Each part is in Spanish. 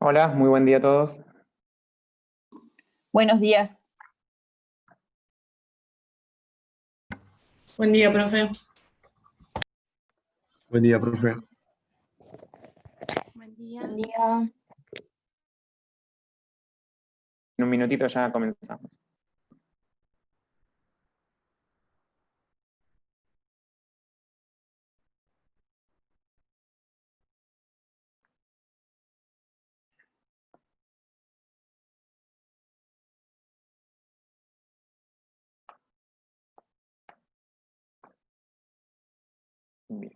Hola, muy buen día a todos. Buenos días. Buen día, profe. Buen día, profe. Buen día. Buen día. En un minutito ya comenzamos. Bien.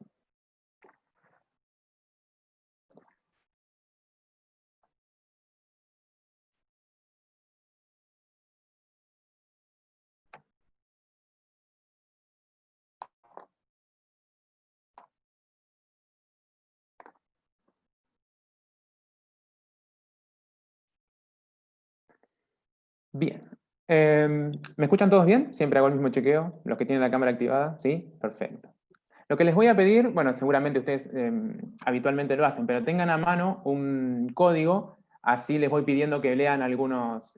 Bien. ¿Me escuchan todos bien? Siempre hago el mismo chequeo. Los que tienen la cámara activada, ¿sí? Perfecto. Lo que les voy a pedir, bueno, seguramente ustedes habitualmente lo hacen, pero tengan a mano un código, así les voy pidiendo que lean algunos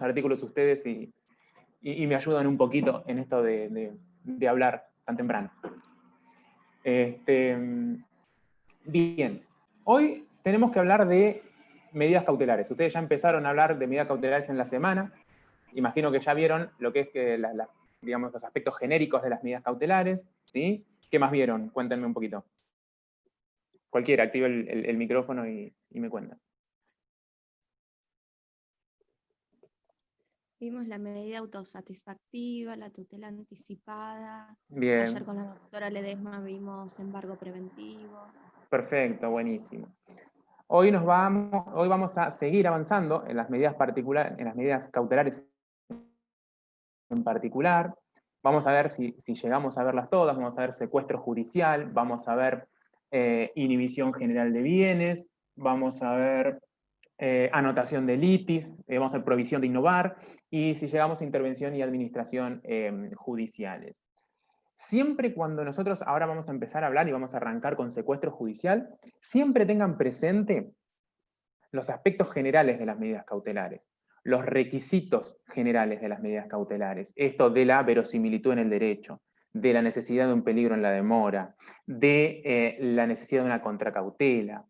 artículos ustedes y me ayudan un poquito en esto de hablar tan temprano. Bien, hoy tenemos que hablar de medidas cautelares. Ustedes ya empezaron a hablar de medidas cautelares en la semana. Imagino que ya vieron lo que es digamos, los aspectos genéricos de las medidas cautelares, ¿sí? ¿Qué más vieron? Cuéntenme un poquito. Cualquiera, active el micrófono y me cuentan. Vimos la medida autosatisfactiva, la tutela anticipada. Bien. Ayer con la doctora Ledesma vimos embargo preventivo. Perfecto, buenísimo. Hoy vamos a seguir avanzando en las medidas particulares, en las medidas cautelares en particular. Vamos a ver si llegamos a verlas todas. Vamos a ver secuestro judicial, vamos a ver inhibición general de bienes, vamos a ver anotación de litis, vamos a ver provisión de innovar, y si llegamos a intervención y administración judiciales. Siempre cuando nosotros ahora vamos a empezar a hablar y vamos a arrancar con secuestro judicial, siempre tengan presente los aspectos generales de las medidas cautelares, los requisitos generales de las medidas cautelares, esto de la verosimilitud en el derecho, de la necesidad de un peligro en la demora, de la necesidad de una contracautela,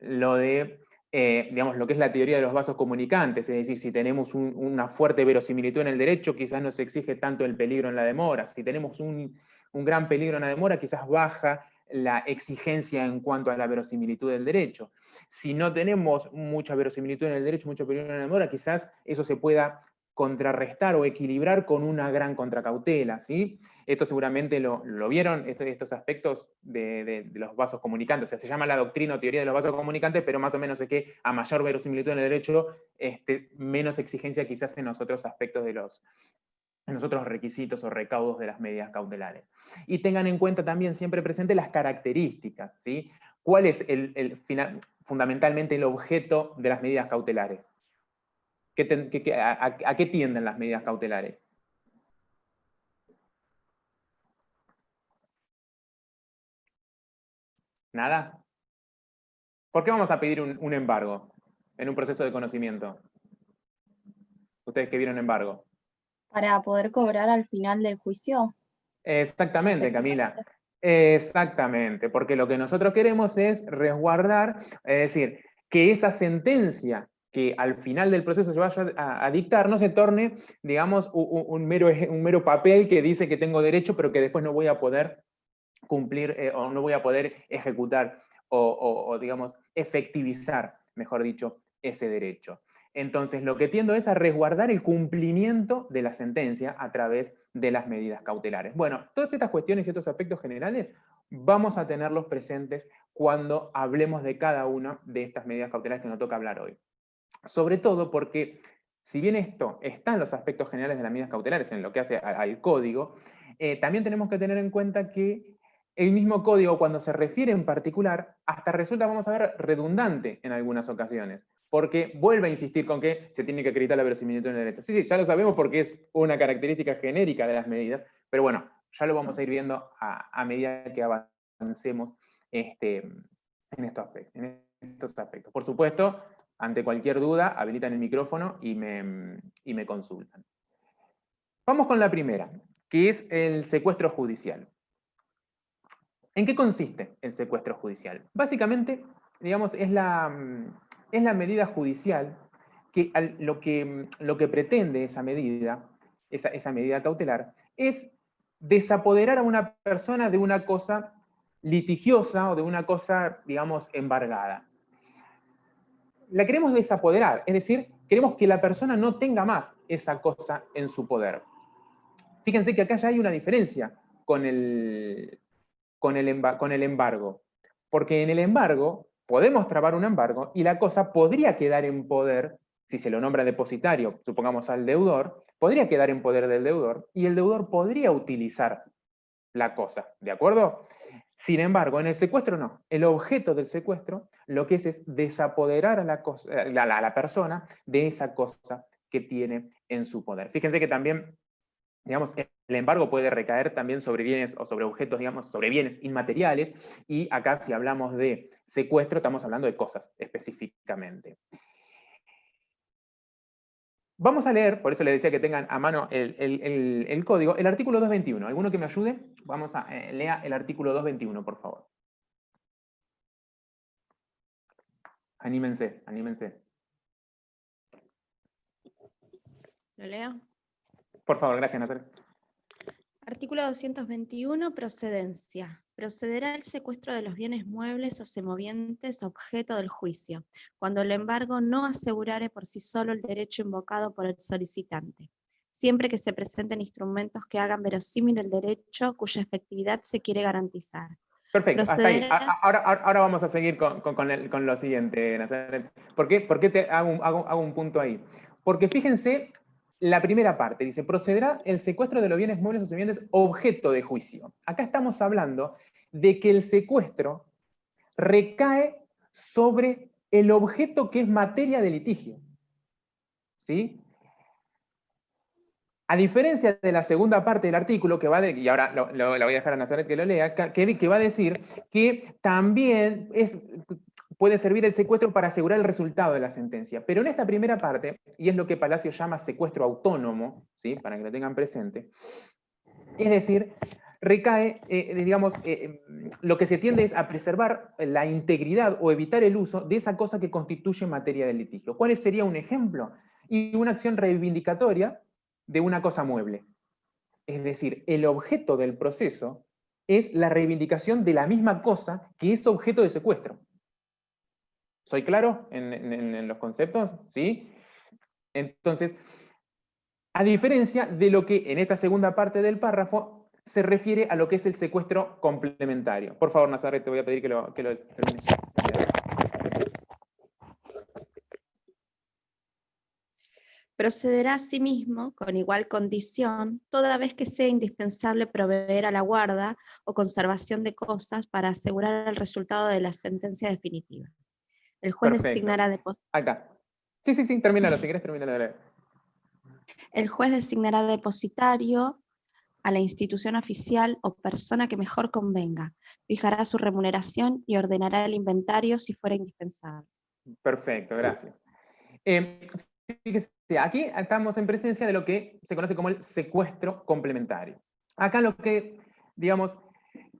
lo de, digamos, lo que es la teoría de los vasos comunicantes, es decir, si tenemos una fuerte verosimilitud en el derecho, quizás no se exige tanto el peligro en la demora, si tenemos un gran peligro en la demora, quizás baja la exigencia en cuanto a la verosimilitud del derecho. Si no tenemos mucha verosimilitud en el derecho, mucho peligro en la demora, quizás eso se pueda contrarrestar o equilibrar con una gran contracautela, ¿sí? Esto seguramente lo vieron, estos aspectos de los vasos comunicantes. O sea, se llama la doctrina o teoría de los vasos comunicantes, pero más o menos es que a mayor verosimilitud en el derecho, menos exigencia quizás en los otros aspectos en los otros requisitos o recaudos de las medidas cautelares. Y tengan en cuenta también siempre presente las características, ¿sí? ¿Cuál es fundamentalmente el objeto de las medidas cautelares? ¿A qué tienden las medidas cautelares? ¿Nada? ¿Por qué vamos a pedir un embargo en un proceso de conocimiento? Ustedes que vieron embargo. Para poder cobrar al final del juicio. Exactamente, Camila. Exactamente, porque lo que nosotros queremos es resguardar, es decir, que esa sentencia que al final del proceso se vaya a dictar no se torne, digamos, un mero papel que dice que tengo derecho, pero que después no voy a poder cumplir o no voy a poder ejecutar o, digamos, efectivizar, mejor dicho, ese derecho. Entonces, lo que tiendo es a resguardar el cumplimiento de la sentencia a través de las medidas cautelares. Bueno, todas estas cuestiones y estos aspectos generales vamos a tenerlos presentes cuando hablemos de cada una de estas medidas cautelares que nos toca hablar hoy. Sobre todo porque, si bien esto está en los aspectos generales de las medidas cautelares, en lo que hace al código, también tenemos que tener en cuenta que el mismo código, cuando se refiere en particular, hasta resulta, vamos a ver, redundante en algunas ocasiones, porque vuelve a insistir con que se tiene que acreditar la verosimilitud en el derecho. Sí, ya lo sabemos porque es una característica genérica de las medidas, pero bueno, ya lo vamos a ir viendo a medida que avancemos en estos aspectos. estos aspectos. Por supuesto, ante cualquier duda, habilitan el micrófono y me consultan. Vamos con la primera, que es el secuestro judicial. ¿En qué consiste el secuestro judicial? Básicamente, digamos, es la medida judicial que lo que pretende esa medida cautelar, es desapoderar a una persona de una cosa litigiosa o de una cosa, digamos, embargada. La queremos desapoderar, es decir, queremos que la persona no tenga más esa cosa en su poder. Fíjense que acá ya hay una diferencia con el embargo, porque en el embargo podemos trabar un embargo y la cosa podría quedar en poder, si se lo nombra depositario, supongamos al deudor, podría quedar en poder del deudor y el deudor podría utilizar la cosa, ¿de acuerdo? Sin embargo, en el secuestro no. El objeto del secuestro lo que es desapoderar a la persona de esa cosa que tiene en su poder. Fíjense que también, digamos, el embargo puede recaer también sobre bienes o sobre objetos, digamos, sobre bienes inmateriales, y acá si hablamos de secuestro estamos hablando de cosas específicamente. Vamos a leer, por eso les decía que tengan a mano el código, el artículo 221. ¿Alguno que me ayude? Vamos a lea el artículo 221, por favor. Anímense, anímense. ¿Lo leo? Por favor, gracias, Nazaret. Artículo 221, procedencia. Procederá el secuestro de los bienes muebles o semovientes objeto del juicio, cuando el embargo no asegurare por sí solo el derecho invocado por el solicitante, siempre que se presenten instrumentos que hagan verosímil el derecho cuya efectividad se quiere garantizar. Perfecto, hasta ahí. Procederá... Ahora vamos a seguir con lo siguiente, Nazaret. ¿Por qué te hago un punto ahí? Porque fíjense, la primera parte dice, procederá el secuestro de los bienes muebles o semovientes objeto de juicio. Acá estamos hablando de que el secuestro recae sobre el objeto que es materia de litigio. ¿Sí? A diferencia de la segunda parte del artículo, que va y ahora lo voy a dejar a Nazaret que lo lea, que va a decir que también puede servir el secuestro para asegurar el resultado de la sentencia. Pero en esta primera parte, y es lo que Palacio llama secuestro autónomo, ¿sí? Para que lo tengan presente, es decir, recae, digamos, lo que se tiende es a preservar la integridad o evitar el uso de esa cosa que constituye materia del litigio. ¿Cuál sería un ejemplo? Y una acción reivindicatoria de una cosa mueble. Es decir, el objeto del proceso es la reivindicación de la misma cosa que es objeto de secuestro. ¿Soy claro en los conceptos? ¿Sí? Entonces, a diferencia de lo que en esta segunda parte del párrafo se refiere a lo que es el secuestro complementario. Por favor, Nazaret, te voy a pedir que lo termines. Procederá asimismo, con igual condición, toda vez que sea indispensable proveer a la guarda o conservación de cosas para asegurar el resultado de la sentencia definitiva. El juez designará Acá. Sí, termínalo, si querés termínalo de leer. El juez designará depositario a la institución oficial o persona que mejor convenga, fijará su remuneración y ordenará el inventario si fuera indispensable. Perfecto, gracias. Fíjese, aquí estamos en presencia de lo que se conoce como el secuestro complementario. Acá lo que, digamos,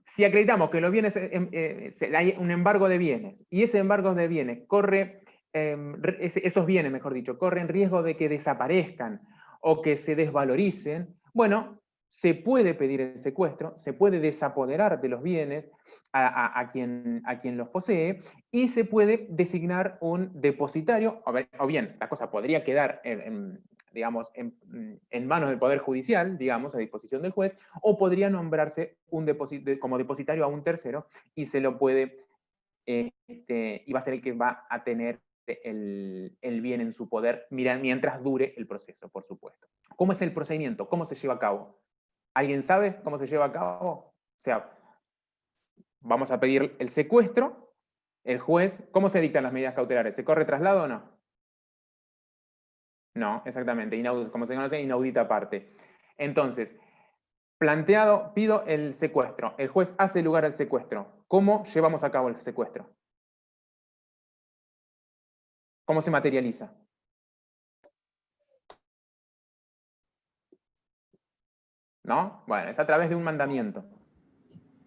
si acreditamos que los bienes, hay un embargo de bienes, y ese embargo de bienes corre, esos bienes, mejor dicho, corren riesgo de que desaparezcan o que se desvaloricen, bueno, se puede pedir el secuestro, se puede desapoderar de los bienes a quien los posee, y se puede designar un depositario, o bien la cosa podría quedar digamos, en manos del Poder Judicial, digamos, a disposición del juez, o podría nombrarse como depositario a un tercero y se lo puede, y va a ser el que va a tener el bien en su poder mientras dure el proceso, por supuesto. ¿Cómo es el procedimiento? ¿Cómo se lleva a cabo? ¿Alguien sabe cómo se lleva a cabo? O sea, vamos a pedir el secuestro, el juez, ¿cómo se dictan las medidas cautelares? ¿Se corre traslado o no? No, exactamente, como se conoce, inaudita parte. Entonces, pido el secuestro, el juez hace lugar al secuestro. ¿Cómo llevamos a cabo el secuestro? ¿Cómo se materializa? ¿No? Bueno, es a través de un mandamiento.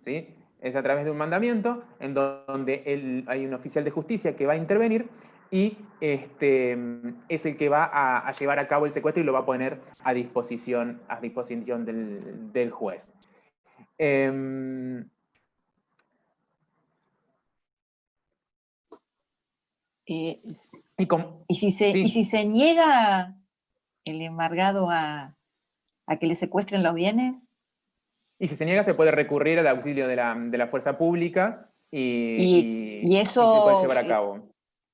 ¿Sí? Es a través de un mandamiento en donde hay un oficial de justicia que va a intervenir y es el que va a llevar a cabo el secuestro y lo va a poner a disposición del juez. ¿Y si se niega el embargado a que le secuestren los bienes? Y si se niega, se puede recurrir al auxilio de la fuerza pública y eso se puede llevar a cabo.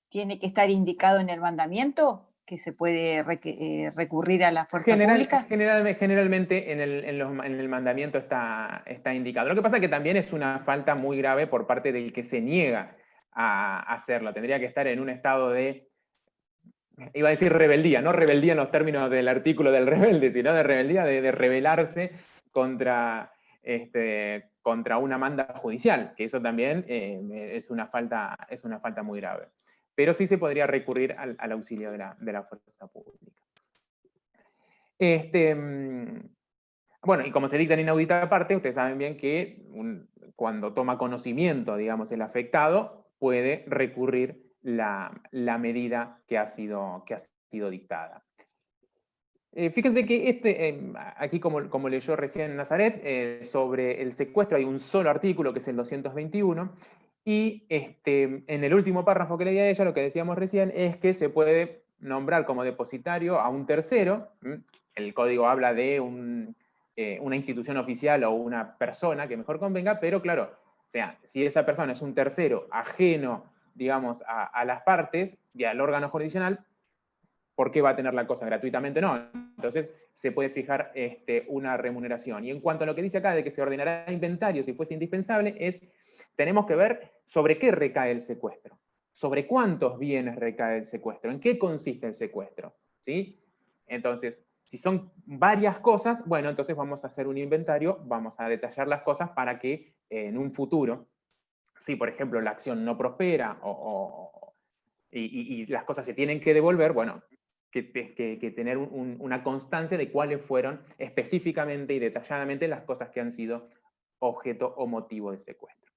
¿Tiene que estar indicado en el mandamiento? ¿Que se puede recurrir a la fuerza pública? Generalmente en el mandamiento está indicado. Lo que pasa es que también es una falta muy grave por parte del que se niega a hacerlo. Tendría que estar en un estado de, iba a decir rebeldía, no rebeldía en los términos del artículo del rebelde, sino de rebeldía de rebelarse contra una manda judicial, que eso también es una falta muy grave. Pero sí se podría recurrir al auxilio de la fuerza pública. Bueno, y como se dicta en inaudita parte, ustedes saben bien que cuando toma conocimiento, digamos, el afectado, puede recurrir la medida que ha sido dictada. Fíjense que aquí como leyó recién Nazaret, sobre el secuestro hay un solo artículo, que es el 221, y en el último párrafo que leía ella, lo que decíamos recién, es que se puede nombrar como depositario a un tercero. El código habla de una institución oficial o una persona que mejor convenga, pero claro, o sea, si esa persona es un tercero ajeno, digamos, a las partes y al órgano jurisdiccional, ¿por qué va a tener la cosa? Gratuitamente no. Entonces se puede fijar una remuneración. Y en cuanto a lo que dice acá de que se ordenará inventario si fuese indispensable, tenemos que ver sobre qué recae el secuestro, sobre cuántos bienes recae el secuestro, en qué consiste el secuestro, ¿sí? Entonces, si son varias cosas, bueno, entonces vamos a hacer un inventario, vamos a detallar las cosas para que en un futuro, si por ejemplo la acción no prospera y las cosas se tienen que devolver, bueno, que tener una constancia de cuáles fueron específicamente y detalladamente las cosas que han sido objeto o motivo de secuestro.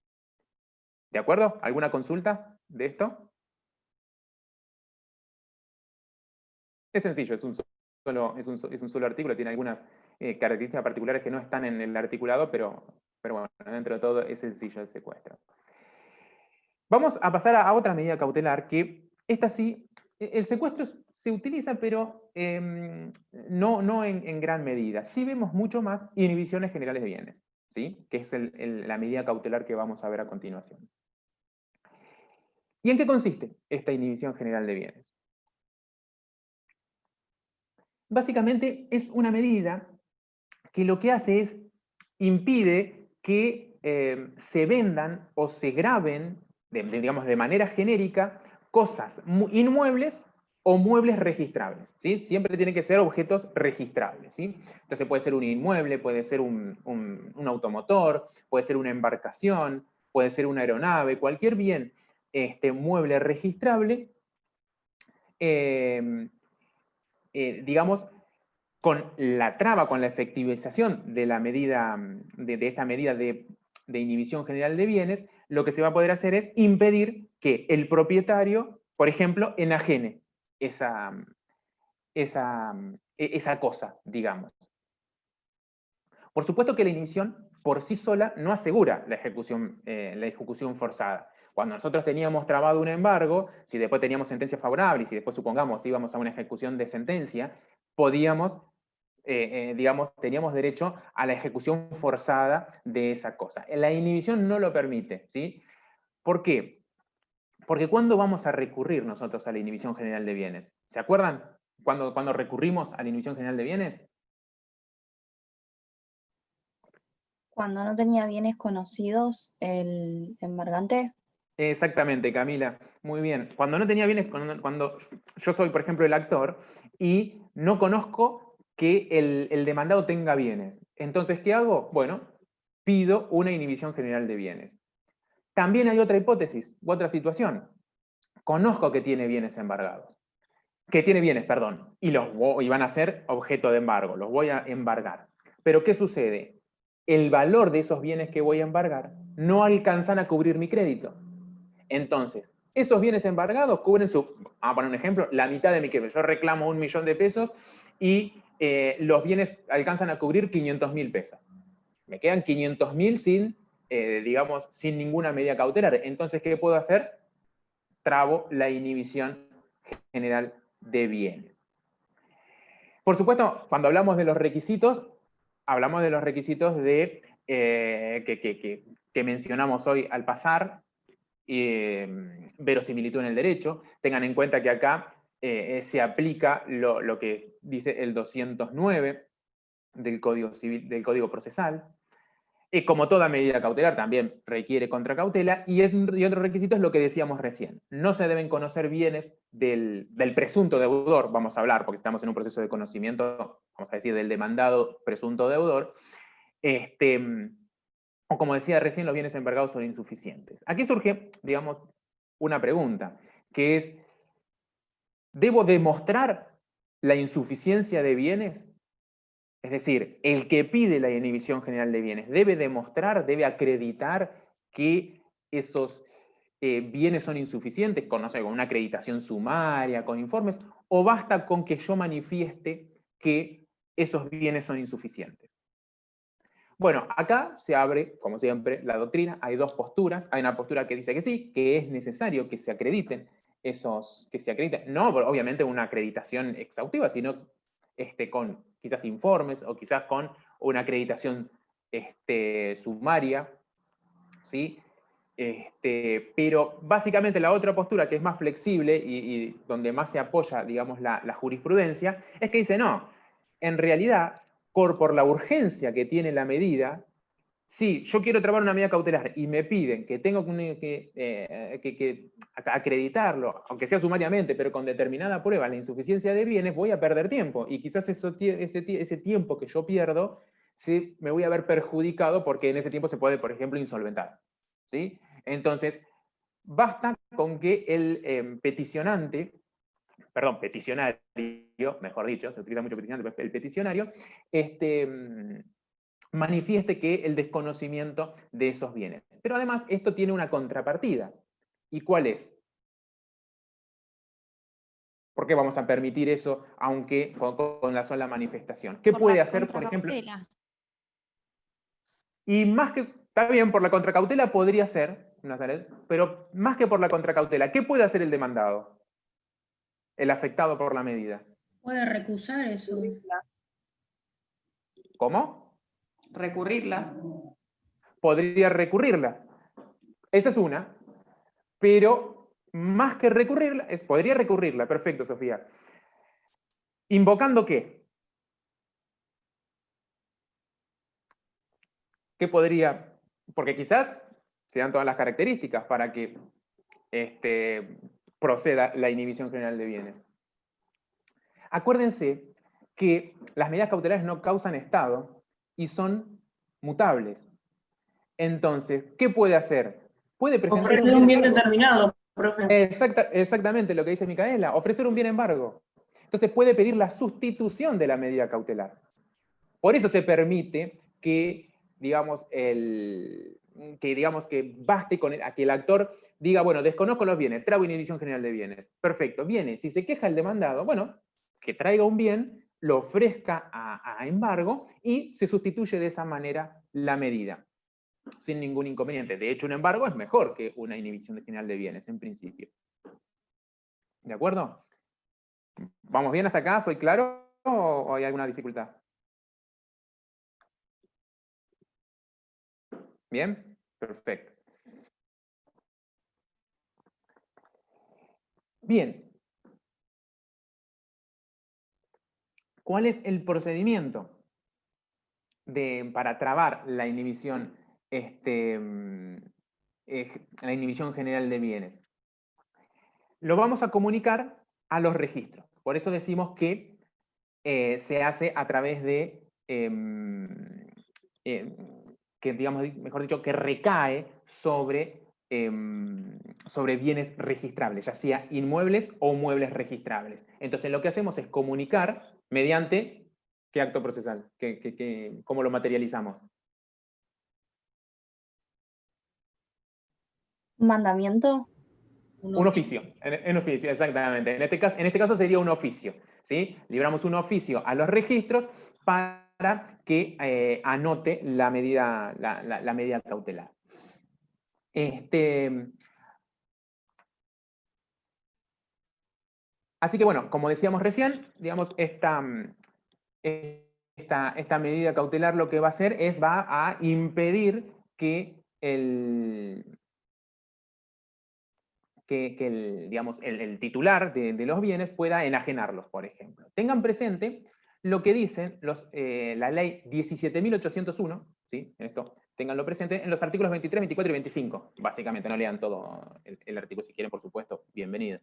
¿De acuerdo? ¿Alguna consulta de esto? Es sencillo, es un solo artículo, tiene algunas características particulares que no están en el articulado, pero bueno, dentro de todo es sencillo el secuestro. Vamos a pasar a otra medida cautelar, que esta sí, el secuestro se utiliza, pero no en gran medida. Sí vemos mucho más inhibiciones generales de bienes, ¿sí? Que es la medida cautelar que vamos a ver a continuación. ¿Y en qué consiste esta inhibición general de bienes? Básicamente es una medida que lo que hace es impide que se vendan o se graben, digamos, de manera genérica, cosas inmuebles o muebles registrables, ¿sí? Siempre tienen que ser objetos registrables, ¿sí? Entonces puede ser un inmueble, puede ser un automotor, puede ser una embarcación, puede ser una aeronave, cualquier bien mueble registrable, digamos, con la traba, con la efectivización de la medida, de esta medida de inhibición general de bienes, lo que se va a poder hacer es impedir que el propietario, por ejemplo, enajene esa cosa, digamos. Por supuesto que la inhibición por sí sola no asegura la ejecución forzada. Cuando nosotros teníamos trabado un embargo, si después teníamos sentencia favorable y si después, supongamos, íbamos a una ejecución de sentencia, podíamos, digamos, teníamos derecho a la ejecución forzada de esa cosa. La inhibición no lo permite, ¿sí? ¿Por qué? Porque ¿cuándo vamos a recurrir nosotros a la inhibición general de bienes? ¿Se acuerdan cuando recurrimos a la inhibición general de bienes? Cuando no tenía bienes conocidos el embargante. Exactamente, Camila. Muy bien. Cuando no tenía bienes, cuando yo soy, por ejemplo, el actor y no conozco que el demandado tenga bienes. Entonces, ¿qué hago? Bueno, pido una inhibición general de bienes. También hay otra hipótesis, u otra situación. conozco que tiene bienes embargados. Que tiene bienes, perdón, y van a ser objeto de embargo, los voy a embargar. Pero ¿qué sucede? El valor de esos bienes que voy a embargar no alcanzan a cubrir mi crédito. Entonces, esos bienes embargados cubren vamos a poner un ejemplo, la mitad de mi crédito. Yo reclamo 1 millón de pesos y los bienes alcanzan a cubrir 500.000 pesos. Me quedan 500.000 sin ninguna medida cautelar. Entonces, ¿qué puedo hacer? Trabo la inhibición general de bienes. Por supuesto, cuando hablamos de los requisitos, hablamos de los requisitos que mencionamos hoy al pasar, verosimilitud en el derecho. Tengan en cuenta que acá se aplica lo que dice el 209 del Código Civil, del Código Procesal. Como toda medida cautelar, también requiere contracautela, y otro requisito es lo que decíamos recién. No se deben conocer bienes del presunto deudor, vamos a hablar, porque estamos en un proceso de conocimiento, vamos a decir, del demandado presunto deudor, o como decía recién, los bienes embargados son insuficientes. Aquí surge, digamos, una pregunta, que es, ¿debo demostrar la insuficiencia de bienes? Es decir, el que pide la inhibición general de bienes debe demostrar, debe acreditar que esos bienes son insuficientes, con, no sé, con una acreditación sumaria, con informes, o basta con que yo manifieste que esos bienes son insuficientes. Bueno, acá se abre, como siempre, la doctrina. Hay dos posturas. Hay una postura que dice que sí, que es necesario que se acrediten no obviamente una acreditación exhaustiva, sino con quizás informes o quizás con una acreditación sumaria, ¿sí? Pero básicamente la otra postura, que es más flexible y donde más se apoya, digamos, la jurisprudencia, es que dice, no, en realidad, por la urgencia que tiene la medida, si yo quiero trabar una medida cautelar y me piden que tengo que acreditarlo, aunque sea sumariamente, pero con determinada prueba, la insuficiencia de bienes, voy a perder tiempo. Y quizás ese tiempo que yo pierdo, me voy a ver perjudicado porque en ese tiempo se puede, por ejemplo, insolventar. ¿Sí? Entonces, basta con que el peticionario, mejor dicho, se utiliza mucho peticionario, pero el peticionario, manifieste que el desconocimiento de esos bienes. Pero además esto tiene una contrapartida. ¿Y cuál es? ¿Por qué vamos a permitir eso aunque con la sola manifestación? ¿Qué puede hacer, por ejemplo? Y más que, está bien, por la contracautela podría ser, Nazaret, pero más que por la contracautela, ¿qué puede hacer el demandado? El afectado por la medida. Puede recusar eso. ¿Cómo? Recurrirla. Podría recurrirla. Esa es una. Pero más que recurrirla, podría recurrirla. Perfecto, Sofía. ¿Invocando qué? ¿Qué podría? Porque quizás se dan todas las características para que proceda la inhibición general de bienes. Acuérdense que las medidas cautelares no causan estado y son mutables. Entonces, ¿qué puede hacer? Puede presentar ofrecer un bien determinado, profe. Exactamente lo que dice Micaela, ofrecer un bien embargo. Entonces puede pedir la sustitución de la medida cautelar. Por eso se permite que, digamos, que baste a que el actor diga, bueno, desconozco los bienes, traigo inhibición general de bienes. Perfecto, viene. Si se queja el demandado, bueno, que traiga un bien, lo ofrezca a embargo y se sustituye de esa manera la medida, sin ningún inconveniente. De hecho, un embargo es mejor que una inhibición general de bienes, en principio. ¿De acuerdo? ¿Vamos bien hasta acá? ¿Soy claro o hay alguna dificultad? ¿Bien? Perfecto. Bien. ¿Cuál es el procedimiento para trabar la inhibición, la inhibición general de bienes? Lo vamos a comunicar a los registros. Por eso decimos que se hace a través de, que digamos, mejor dicho, que recae sobre sobre bienes registrables, ya sea inmuebles o muebles registrables. Entonces lo que hacemos es comunicar mediante, ¿qué acto procesal? ¿Cómo lo materializamos? ¿Un mandamiento? Un oficio, en oficio, exactamente. En este caso sería un oficio, ¿sí? Libramos un oficio a los registros para que anote la medida, la medida cautelar. Así que bueno, como decíamos recién, digamos, esta medida cautelar lo que va a hacer es va a impedir que digamos, el titular de los bienes pueda enajenarlos, por ejemplo. Tengan presente lo que dicen la ley 17.801, ¿sí? Esto, ténganlo presente, en los artículos 23, 24 y 25, básicamente, no lean todo el artículo si quieren, por supuesto, bienvenido.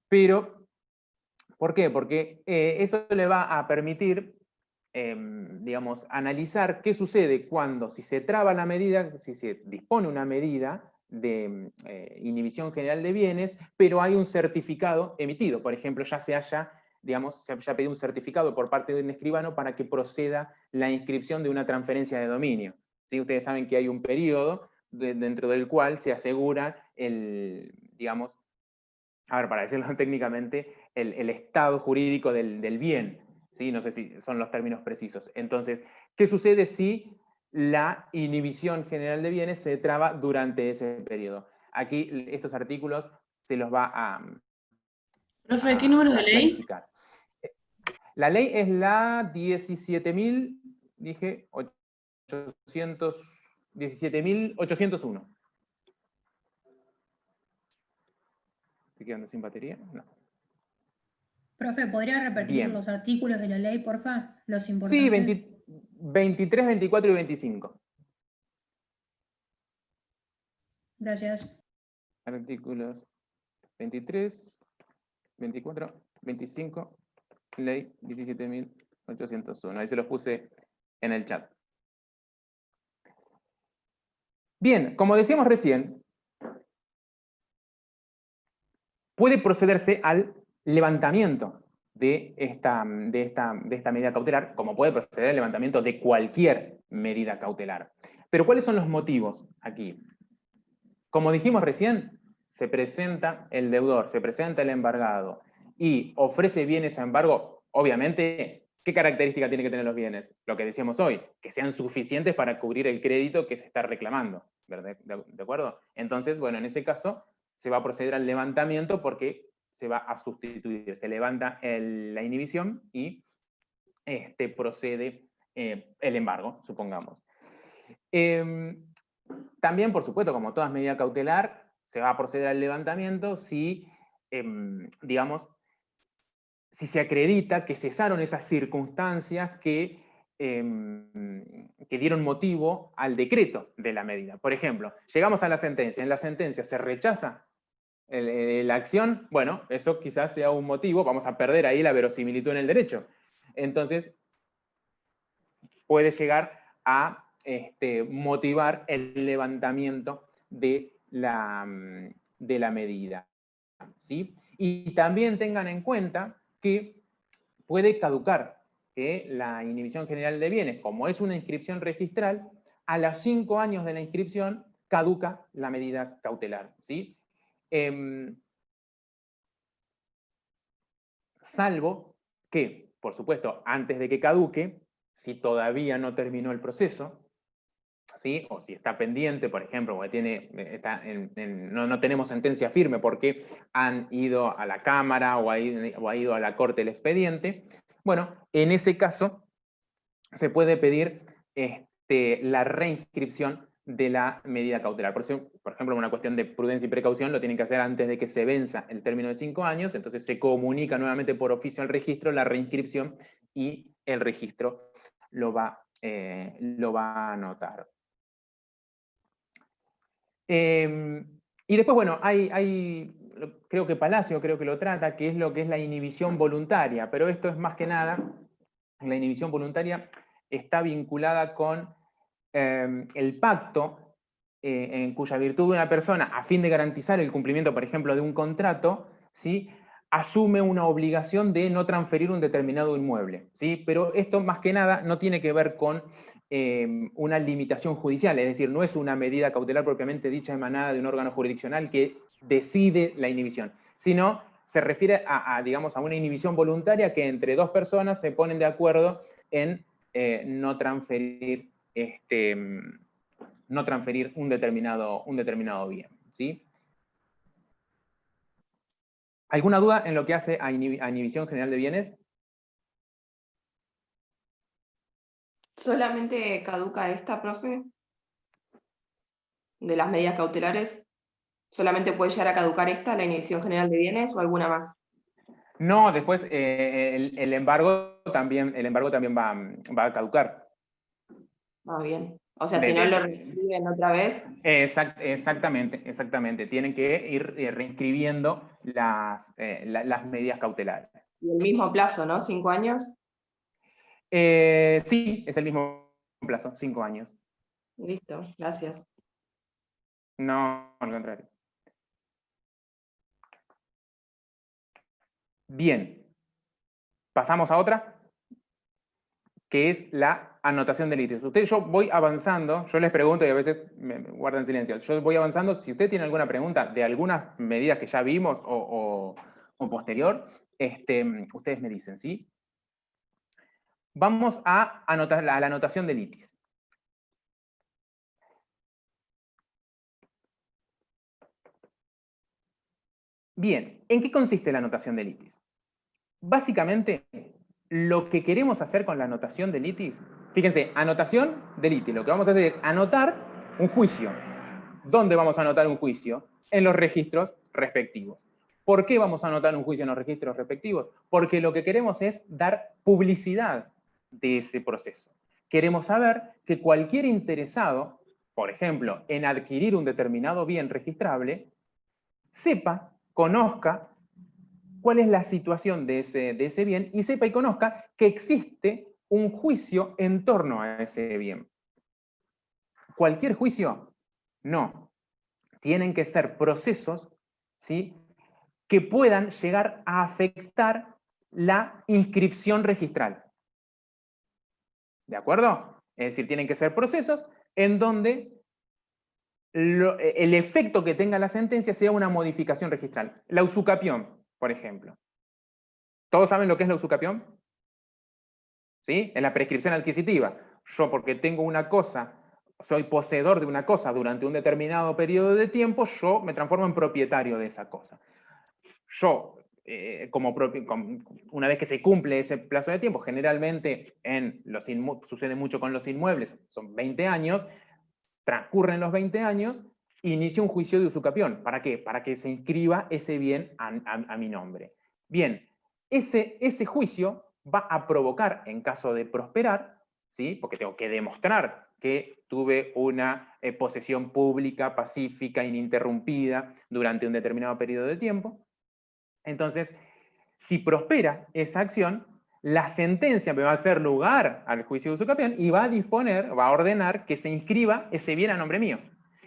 Pero, ¿por qué? Porque eso le va a permitir, digamos, analizar qué sucede cuando, si se traba la medida, si se dispone una medida de inhibición general de bienes, pero hay un certificado emitido. Por ejemplo, ya se haya pedido un certificado por parte de un escribano para que proceda la inscripción de una transferencia de dominio. ¿Sí? Ustedes saben que hay un periodo dentro del cual se asegura digamos, a ver, para decirlo técnicamente, el estado jurídico del bien. ¿Sí? No sé si son los términos precisos. Entonces, ¿qué sucede si la inhibición general de bienes se traba durante ese periodo? Aquí estos artículos se los va a Profe, ¿qué número de ley? clarificar. La ley es la 17.000, dije, 17.801. ¿Estoy quedando sin batería? No. Profe, ¿podría repetir Bien. los artículos de la ley, porfa? Los Sí, importantes. 23, 24 y 25. Gracias. Artículos 23, 24, 25, ley 17.801. Ahí se los puse en el chat. Bien, como decíamos recién, puede procederse al levantamiento de esta medida cautelar, como puede proceder al levantamiento de cualquier medida cautelar. Pero ¿cuáles son los motivos aquí? Como dijimos recién, se presenta el deudor, se presenta el embargado y ofrece bienes a embargo. Obviamente, ¿qué característica tienen que tener los bienes? Lo que decíamos hoy, que sean suficientes para cubrir el crédito que se está reclamando. ¿De acuerdo? Entonces, bueno, en ese caso se va a proceder al levantamiento porque se va a sustituir, se levanta la inhibición y procede el embargo, supongamos. También, por supuesto, como toda medida cautelar, se va a proceder al levantamiento si, digamos, si se acredita que cesaron esas circunstancias que dieron motivo al decreto de la medida. Por ejemplo, llegamos a la sentencia, en la sentencia se rechaza la acción, bueno, eso quizás sea un motivo, vamos a perder ahí la verosimilitud en el derecho. Entonces, puede llegar a motivar el levantamiento de la medida. ¿Sí? Y también tengan en cuenta que puede caducar la inhibición general de bienes, como es una inscripción registral, a los 5 años de la inscripción caduca la medida cautelar. ¿Sí? Salvo que, por supuesto, antes de que caduque, si todavía no terminó el proceso, ¿sí? O si está pendiente, por ejemplo, porque no tenemos sentencia firme porque han ido a la Cámara o ha ido a la Corte el expediente, bueno, en ese caso se puede pedir la reinscripción de la medida cautelar. Por ejemplo, una cuestión de prudencia y precaución lo tienen que hacer antes de que se venza el término de 5 años, entonces se comunica nuevamente por oficio al registro la reinscripción y el registro lo va a anotar. Y después, bueno, creo que Palacio lo trata, que es lo que es la inhibición voluntaria, pero esto es más que nada, la inhibición voluntaria está vinculada con el pacto en cuya virtud una persona, a fin de garantizar el cumplimiento, por ejemplo, de un contrato, ¿sí?, asume una obligación de no transferir un determinado inmueble, ¿sí? Pero esto, más que nada, no tiene que ver con una limitación judicial, es decir, no es una medida cautelar propiamente dicha emanada de un órgano jurisdiccional que decide la inhibición, sino se refiere digamos, a una inhibición voluntaria que entre dos personas se ponen de acuerdo en no transferir un determinado bien, ¿sí? ¿Alguna duda en lo que hace a inhibición general de bienes? ¿Solamente caduca esta, profe? De las medidas cautelares, ¿solamente puede llegar a caducar esta, la inhibición general de bienes, o alguna más? No, después el embargo también va a caducar. Ah, bien. O sea, si no lo reescriben otra vez. Exactamente. Tienen que ir reinscribiendo las medidas cautelares. Y el mismo plazo, ¿no? 5 años. Sí, es el mismo plazo, 5 años. Listo, gracias. No, al contrario. Bien. Pasamos a otra, que es la anotación de litis. Yo voy avanzando, yo les pregunto y a veces me guardan silencio. Yo voy avanzando, si usted tiene alguna pregunta de algunas medidas que ya vimos o posterior, ustedes me dicen, ¿sí? Vamos a anotar la anotación de litis. Bien, ¿en qué consiste la anotación de litis? Básicamente, lo que queremos hacer con la anotación de litis, fíjense, anotación de litis, lo que vamos a hacer es anotar un juicio. ¿Dónde vamos a anotar un juicio? En los registros respectivos. ¿Por qué vamos a anotar un juicio en los registros respectivos? Porque lo que queremos es dar publicidad de ese proceso. Queremos saber que cualquier interesado, por ejemplo, en adquirir un determinado bien registrable, sepa, conozca cuál es la situación de ese bien y sepa y conozca que existe un juicio en torno a ese bien. ¿Cualquier juicio? No. Tienen que ser procesos, ¿sí?, que puedan llegar a afectar la inscripción registral. ¿De acuerdo? Es decir, tienen que ser procesos en donde el efecto que tenga la sentencia sea una modificación registral. La usucapión, por ejemplo. ¿Todos saben lo que es la usucapión? ¿Sí? Es la prescripción adquisitiva. Yo, porque tengo una cosa, soy poseedor de una cosa durante un determinado periodo de tiempo, yo me transformo en propietario de esa cosa. Yo, una vez que se cumple ese plazo de tiempo, generalmente sucede mucho con los inmuebles, son 20 años, transcurren los 20 años, inicia un juicio de usucapión. ¿Para qué? Para que se inscriba ese bien a mi nombre. Bien, ese juicio va a provocar, en caso de prosperar, ¿sí?, porque tengo que demostrar que tuve una posesión pública, pacífica, ininterrumpida durante un determinado periodo de tiempo. Entonces, si prospera esa acción, la sentencia me va a hacer lugar al juicio de usucapión y va a ordenar que se inscriba ese bien a nombre mío.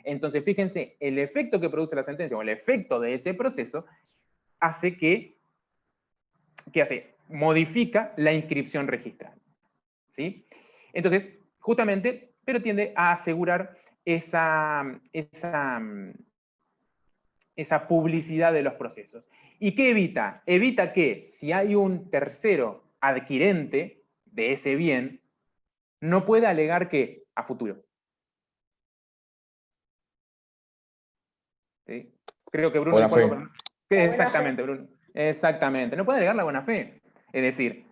Entonces, fíjense, el efecto que produce la sentencia o el efecto de ese proceso hace ¿qué hace? Modifica la inscripción registral. ¿Sí? Entonces, justamente, pero tiende a asegurar esa publicidad de los procesos. ¿Y qué evita? Evita que si hay un tercero adquirente de ese bien, no pueda alegar que a futuro. ¿Sí? Creo que Bruno... Buena fe. Exactamente, Bruno. Exactamente. No puede alegar la buena fe. Es decir,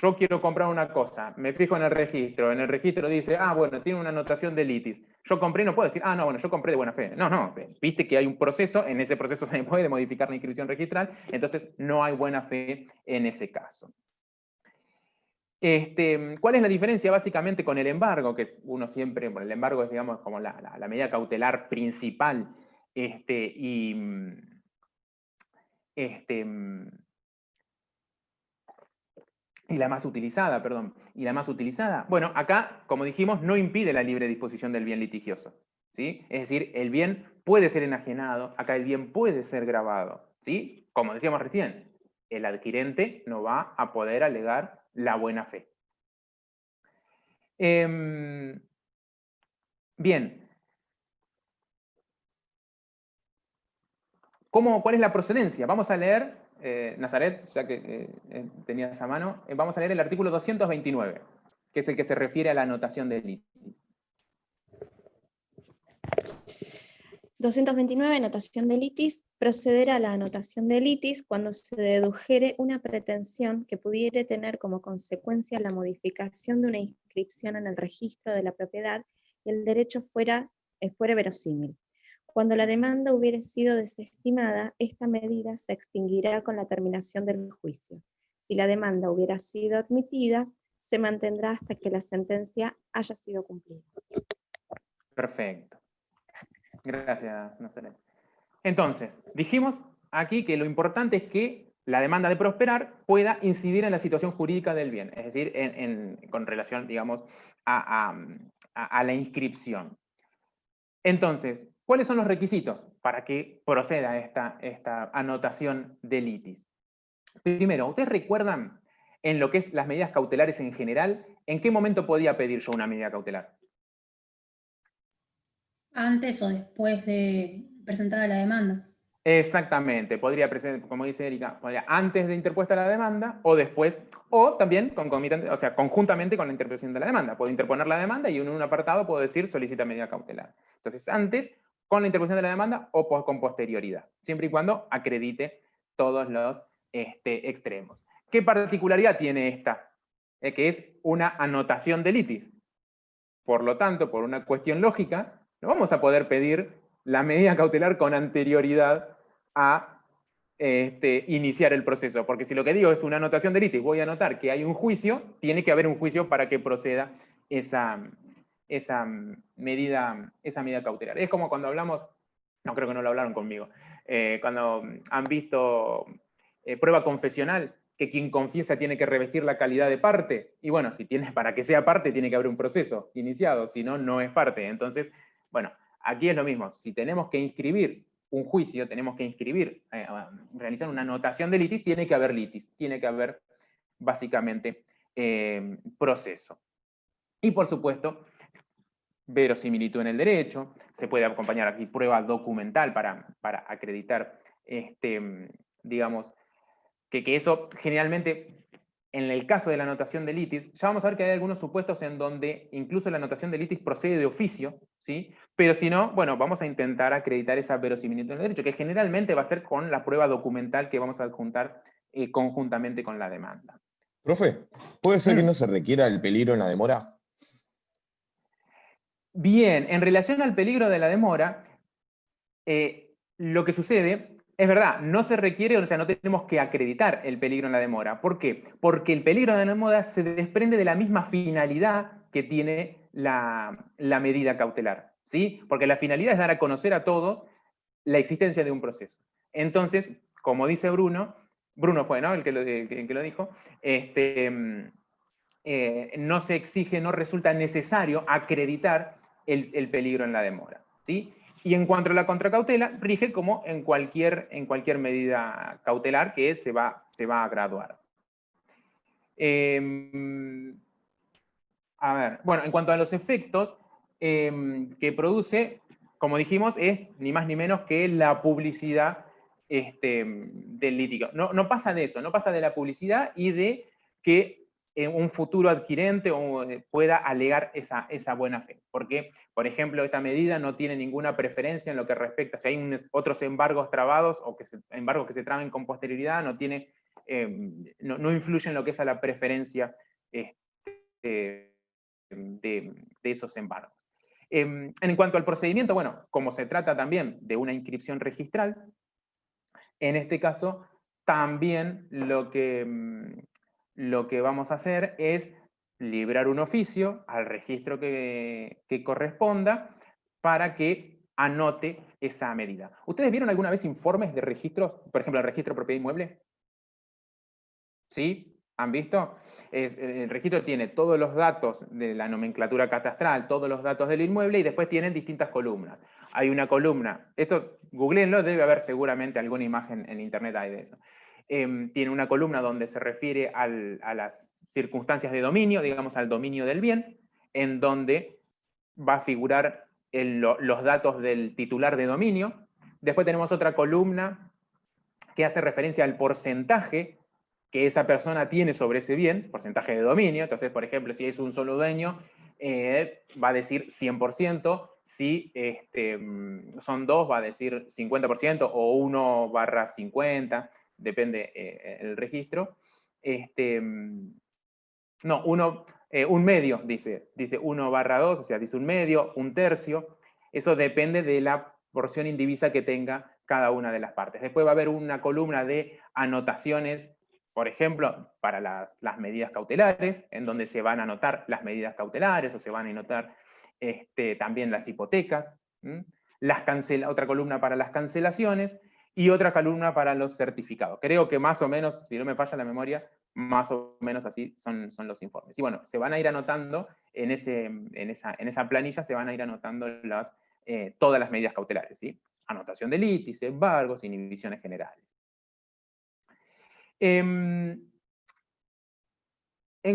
yo quiero comprar una cosa, me fijo en el registro dice, bueno, tiene una anotación de litis. Yo compré y no puedo decir, no, bueno, yo compré de buena fe. No, viste que hay un proceso, en ese proceso se puede modificar la inscripción registral, entonces no hay buena fe en ese caso. ¿Cuál es la diferencia básicamente con el embargo? Que uno siempre, el embargo es, digamos, como la medida cautelar principal y la más utilizada, perdón. Y la más utilizada, bueno, acá, como dijimos, no impide la libre disposición del bien litigioso. ¿sí? Es decir, el bien puede ser enajenado, acá el bien puede ser grabado, ¿sí? Como decíamos recién, el adquirente no va a poder alegar la buena fe. Bien. ¿Cuál es la procedencia? Vamos a leer, Nazaret, ya que tenías a mano, vamos a leer el artículo 229, que es el que se refiere a la anotación de litis. 229, anotación de litis. Procederá a la anotación de litis cuando se dedujere una pretensión que pudiere tener como consecuencia la modificación de una inscripción en el registro de la propiedad y el derecho fuere verosímil. Cuando la demanda hubiere sido desestimada, esta medida se extinguirá con la terminación del juicio. Si la demanda hubiera sido admitida, se mantendrá hasta que la sentencia haya sido cumplida. Perfecto. Gracias, Nazaret. Entonces, dijimos aquí que lo importante es que la demanda de prosperar pueda incidir en la situación jurídica del bien, es decir, con relación, digamos, a la inscripción. Entonces, ¿cuáles son los requisitos para que proceda esta anotación de litis? Primero, ¿ustedes recuerdan en lo que es las medidas cautelares en general, en qué momento podía pedir yo una medida cautelar? ¿Antes o después de presentada la demanda? Exactamente, podría presentar, como dice Erika, podría antes de interpuesta la demanda o después, o también concomitante, o sea, conjuntamente con la interpretación de la demanda. Puedo interponer la demanda y en un apartado puedo decir solicita medida cautelar. Entonces, antes con la interposición de la demanda o con posterioridad, siempre y cuando acredite todos los extremos. ¿Qué particularidad tiene esta? Que es una anotación de litis. Por lo tanto, por una cuestión lógica, no vamos a poder pedir la medida cautelar con anterioridad a iniciar el proceso, porque si lo que digo es una anotación de litis, voy a anotar que hay un juicio, tiene que haber un juicio para que proceda esa medida cautelar. Es como cuando hablamos, no creo que no lo hablaron conmigo, cuando han visto prueba confesional, que quien confiesa tiene que revestir la calidad de parte, y bueno, si tiene, para que sea parte tiene que haber un proceso iniciado, si no, no es parte. Entonces, bueno, aquí es lo mismo, si tenemos que inscribir un juicio, tenemos que inscribir, realizar una anotación de litis, tiene que haber litis, tiene que haber básicamente proceso. Y por supuesto, verosimilitud en el derecho, se puede acompañar aquí prueba documental para acreditar, digamos, que eso generalmente, en el caso de la anotación de litis, ya vamos a ver que hay algunos supuestos en donde incluso la anotación de litis procede de oficio, ¿sí? Pero si no, bueno, vamos a intentar acreditar esa verosimilitud en el derecho, que generalmente va a ser con la prueba documental que vamos a adjuntar conjuntamente con la demanda. Profe, ¿puede ser que no se requiera el peligro en la demora? Bien, en relación al peligro de la demora, lo que sucede, es verdad, no se requiere, o sea, no tenemos que acreditar el peligro en la demora. ¿Por qué? Porque el peligro de la demora se desprende de la misma finalidad que tiene la medida cautelar, ¿sí? Porque la finalidad es dar a conocer a todos la existencia de un proceso. Entonces, como dice Bruno fue, ¿no?, el que lo dijo, no se exige, no resulta necesario acreditar el peligro en la demora, ¿sí? Y en cuanto a la contracautela, rige como en cualquier medida cautelar que se va a graduar. A ver, bueno, en cuanto a los efectos que produce, como dijimos, es ni más ni menos que la publicidad del litigio. No pasa de eso, no pasa de la publicidad y de que un futuro adquirente pueda alegar esa buena fe. Porque, por ejemplo, esta medida no tiene ninguna preferencia en lo que respecta, si hay otros embargos trabados o embargos que se traben con posterioridad, no influye en lo que es a la preferencia de esos embargos. En cuanto al procedimiento, bueno, como se trata también de una inscripción registral, en este caso también lo que vamos a hacer es librar un oficio al registro que corresponda para que anote esa medida. ¿Ustedes vieron alguna vez informes de registros, por ejemplo, el registro de propiedad inmueble? ¿Sí? ¿Han visto? El registro tiene todos los datos de la nomenclatura catastral, todos los datos del inmueble, y después tienen distintas columnas. Hay una columna, esto googleenlo, debe haber seguramente alguna imagen en internet hay de eso. Tiene una columna donde se refiere a las circunstancias de dominio, digamos al dominio del bien, en donde va a figurar los datos del titular de dominio. Después tenemos otra columna que hace referencia al porcentaje que esa persona tiene sobre ese bien, porcentaje de dominio. Entonces, por ejemplo, si es un solo dueño, va a decir 100%, si son dos, va a decir 50%, o 1/50, depende el registro. No, un medio, dice 1/2, o sea, dice un medio, un tercio. Eso depende de la porción indivisa que tenga cada una de las partes. Después va a haber una columna de anotaciones, por ejemplo, para las medidas cautelares, en donde se van a anotar las medidas cautelares, o se van a anotar también las hipotecas, otra columna para las cancelaciones, y otra columna para los certificados. Creo que más o menos, si no me falla la memoria, más o menos así son los informes. Y bueno, se van a ir anotando en esa planilla, se van a ir anotando todas las medidas cautelares, ¿sí? Anotación de litis, embargos, inhibiciones generales. En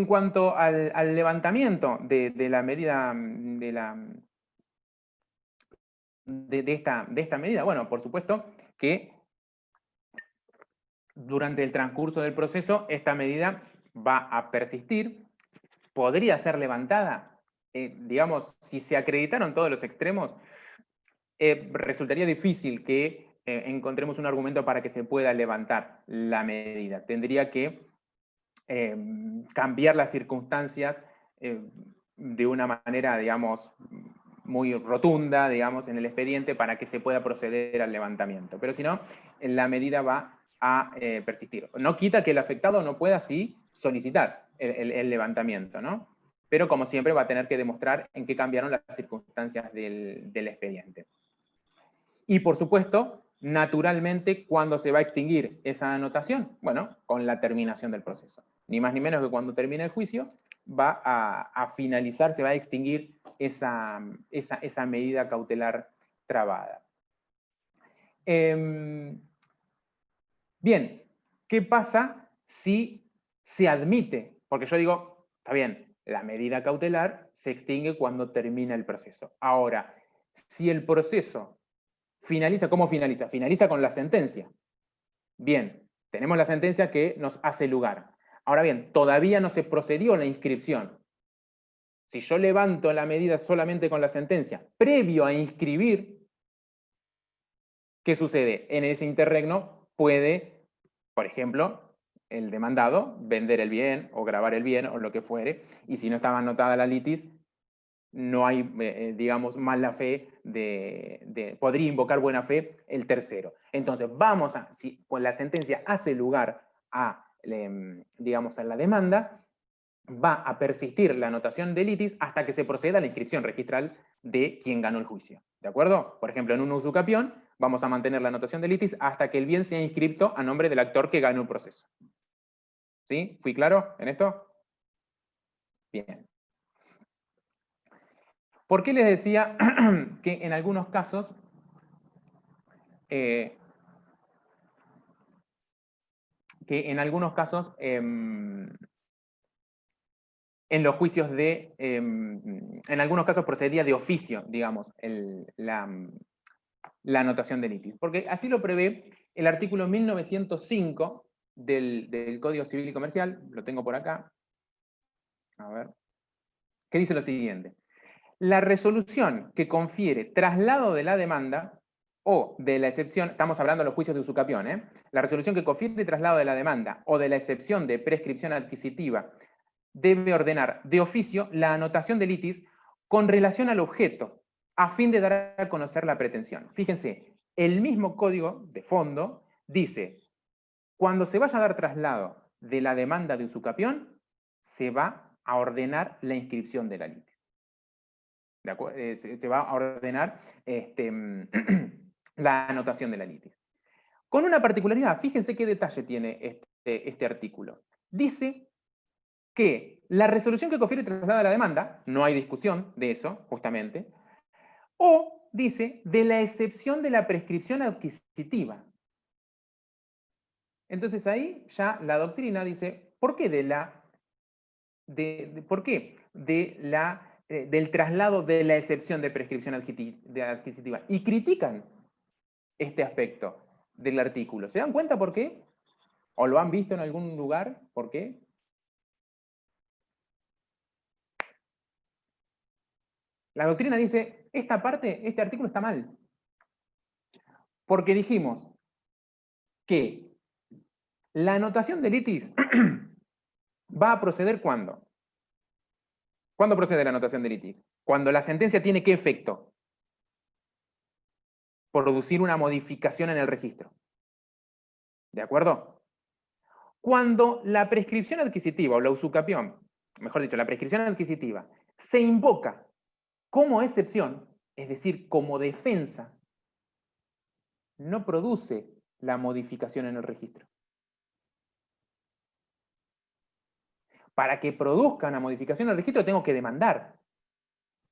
cuanto al levantamiento de la medida, de esta medida, bueno, por supuesto que durante el transcurso del proceso esta medida va a persistir, podría ser levantada, digamos, si se acreditaron todos los extremos, resultaría difícil que encontremos un argumento para que se pueda levantar la medida. Tendría que cambiar las circunstancias de una manera, digamos, muy rotunda, digamos, en el expediente para que se pueda proceder al levantamiento. Pero si no, la medida va a persistir. No quita que el afectado no pueda sí solicitar el levantamiento, ¿no? Pero como siempre va a tener que demostrar en qué cambiaron las circunstancias del expediente. Y por supuesto, naturalmente, ¿cuándo se va a extinguir esa anotación? Bueno, con la terminación del proceso. Ni más ni menos que cuando termine el juicio, va a finalizar, se va a extinguir esa medida cautelar trabada. Bien, ¿qué pasa si se admite? Porque yo digo, está bien, la medida cautelar se extingue cuando termina el proceso. Ahora, si el proceso finaliza, ¿cómo finaliza? Finaliza con la sentencia. Bien, tenemos la sentencia que nos hace lugar. Ahora bien, todavía no se procedió a la inscripción. Si yo levanto la medida solamente con la sentencia, previo a inscribir, ¿qué sucede? En ese interregno puede, por ejemplo, el demandado vender el bien o gravar el bien o lo que fuere, y si no estaba anotada la litis, no hay, digamos, mala fe, podría invocar buena fe el tercero. Entonces, si con la sentencia hace lugar a, digamos, a la demanda, va a persistir la anotación de litis hasta que se proceda a la inscripción registral de quien ganó el juicio. ¿De acuerdo? Por ejemplo, en un usucapión, vamos a mantener la anotación de litis hasta que el bien sea inscripto a nombre del actor que ganó el proceso. ¿Sí? ¿Fui claro en esto? Bien. ¿Por qué les decía que en algunos casos en los juicios en algunos casos procedía de oficio, digamos, la anotación de litis? Porque así lo prevé el artículo 1905 del Código Civil y Comercial, lo tengo por acá, a ver, que dice lo siguiente: la resolución que confiere traslado de la demanda o de la excepción, estamos hablando de los juicios de usucapión, la resolución que confiere traslado de la demanda o de la excepción de prescripción adquisitiva debe ordenar de oficio la anotación de litis con relación al objeto, a fin de dar a conocer la pretensión. Fíjense, el mismo código de fondo dice, cuando se vaya a dar traslado de la demanda de usucapión, se va a ordenar la inscripción de la litis. ¿De acuerdo? Se va a ordenar la anotación de la litis. Con una particularidad, fíjense qué detalle tiene este artículo. Dice que la resolución que confiere traslado a la demanda, no hay discusión de eso, justamente, o dice de la excepción de la prescripción adquisitiva. Entonces ahí ya la doctrina dice, ¿por qué ¿por qué del traslado de la excepción de prescripción adquisitiva? Y critican este aspecto del artículo. ¿Se dan cuenta por qué? ¿O lo han visto en algún lugar? ¿Por qué? La doctrina dice, esta parte, este artículo está mal. Porque dijimos que la anotación de litis va a proceder ¿cuándo? ¿Cuándo procede la anotación de litis? Cuando la sentencia tiene ¿qué efecto? Producir una modificación en el registro. ¿De acuerdo? Cuando la prescripción adquisitiva o la usucapión, mejor dicho, la prescripción adquisitiva, se invoca como excepción, es decir, como defensa, no produce la modificación en el registro. Para que produzca una modificación en el registro tengo que demandar.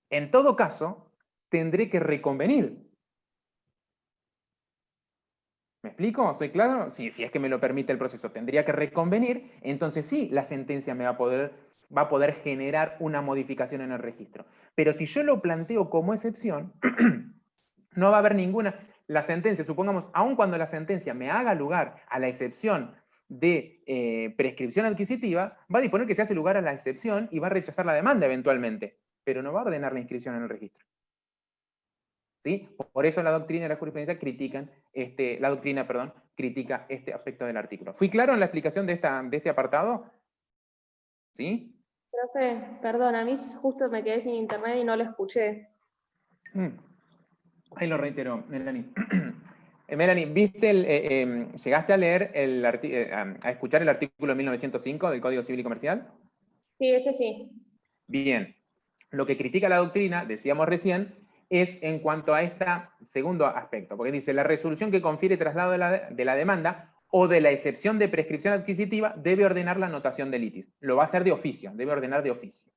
En todo caso, tendré que reconvenir. ¿Me explico? ¿Soy claro? Sí, si es que me lo permite el proceso, tendría que reconvenir, entonces sí, la sentencia me va a poder generar una modificación en el registro. Pero si yo lo planteo como excepción, no va a haber ninguna. La sentencia, supongamos, aun cuando la sentencia me haga lugar a la excepción de prescripción adquisitiva, va a disponer que se hace lugar a la excepción y va a rechazar la demanda eventualmente, pero no va a ordenar la inscripción en el registro. ¿Sí? Por eso la doctrina y la jurisprudencia critican, critica este aspecto del artículo. ¿Fui claro en la explicación de este apartado? ¿Sí? Profe, perdón, a mí justo me quedé sin internet y no lo escuché. Ahí lo reitero, Melanie. Melanie, ¿viste llegaste a leer a escuchar el artículo 1905 del Código Civil y Comercial? Sí, ese sí. Bien. Lo que critica la doctrina, decíamos recién, es en cuanto a este segundo aspecto, porque dice, la resolución que confiere traslado de la demanda o de la excepción de prescripción adquisitiva debe ordenar la anotación de litis. Lo va a hacer de oficio, debe ordenar de oficio.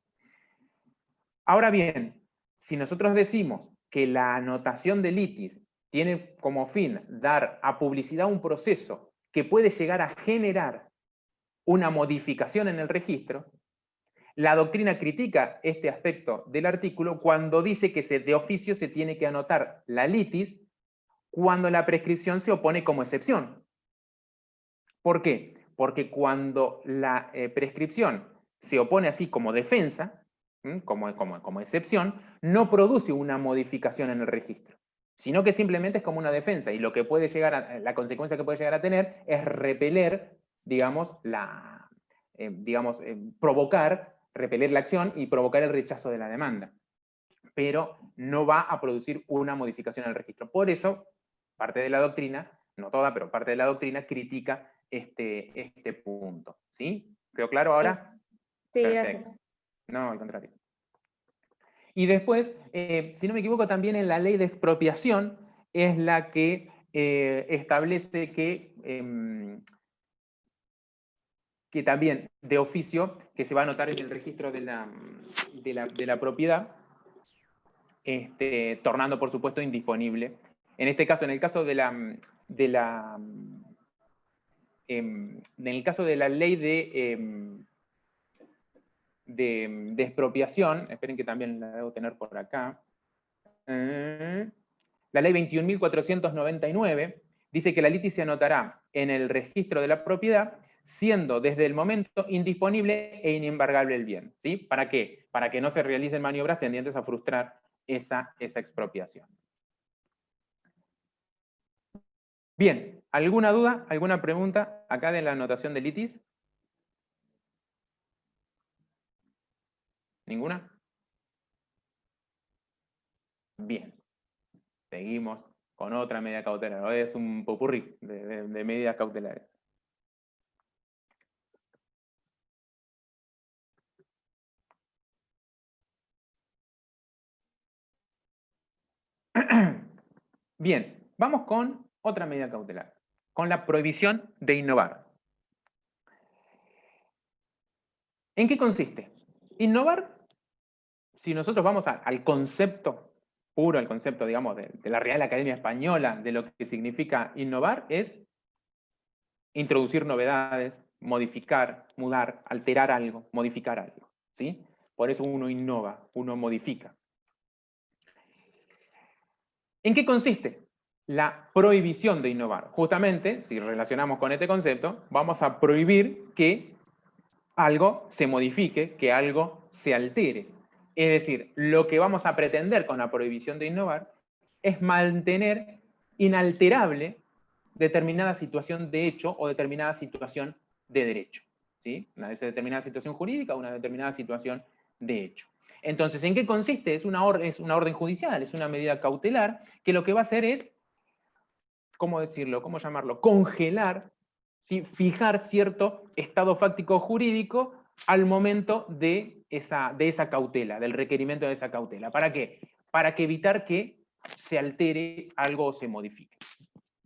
Ahora bien, si nosotros decimos que la anotación de litis tiene como fin dar a publicidad un proceso que puede llegar a generar una modificación en el registro, la doctrina critica este aspecto del artículo cuando dice que de oficio se tiene que anotar la litis cuando la prescripción se opone como excepción. ¿Por qué? Porque cuando la prescripción se opone así como defensa, como excepción, no produce una modificación en el registro, sino que simplemente es como una defensa, y lo que puede llegar la consecuencia que puede llegar a tener es repeler, digamos, repeler la acción y provocar el rechazo de la demanda. Pero no va a producir una modificación en el registro. Por eso, parte de la doctrina, no toda, pero parte de la doctrina critica este punto. ¿Sí? ¿Quedó claro ahora? Sí, Perfecto. gracias. No, al contrario. Y después, si no me equivoco, también en la ley de expropiación es la que establece que también de oficio, que se va a anotar en el registro de la propiedad, tornando por supuesto indisponible. En este caso, en el caso de la ley de expropiación, esperen que también la debo tener por acá, la ley 21.499 dice que la litis se anotará en el registro de la propiedad, siendo desde el momento indisponible e inembargable el bien. ¿Sí? ¿Para qué? Para que no se realicen maniobras tendientes a frustrar esa expropiación. Bien, ¿alguna duda, alguna pregunta acá de la anotación de litis? ¿Ninguna? Bien. Seguimos con otra medida cautelar. Hoy es un popurrí de medidas cautelares. Bien, vamos con otra medida cautelar, con la prohibición de innovar. ¿En qué consiste? Innovar, si nosotros vamos al concepto puro, al concepto, digamos, de la Real Academia Española, de lo que significa innovar, es introducir novedades, modificar, mudar, alterar algo, modificar algo, ¿sí? Por eso uno innova, uno modifica. ¿En qué consiste la prohibición de innovar? Justamente, si relacionamos con este concepto, vamos a prohibir que algo se modifique, que algo se altere. Es decir, lo que vamos a pretender con la prohibición de innovar es mantener inalterable determinada situación de hecho o determinada situación de derecho, ¿sí? Una determinada situación jurídica o una determinada situación de hecho. Entonces, ¿en qué consiste? Es una orden judicial, es una medida cautelar que lo que va a hacer es, ¿cómo decirlo? ¿Cómo llamarlo? Congelar, ¿sí? Fijar cierto estado fáctico jurídico al momento de esa cautela, del requerimiento de esa cautela. ¿Para qué? Para que evitar que se altere algo o se modifique.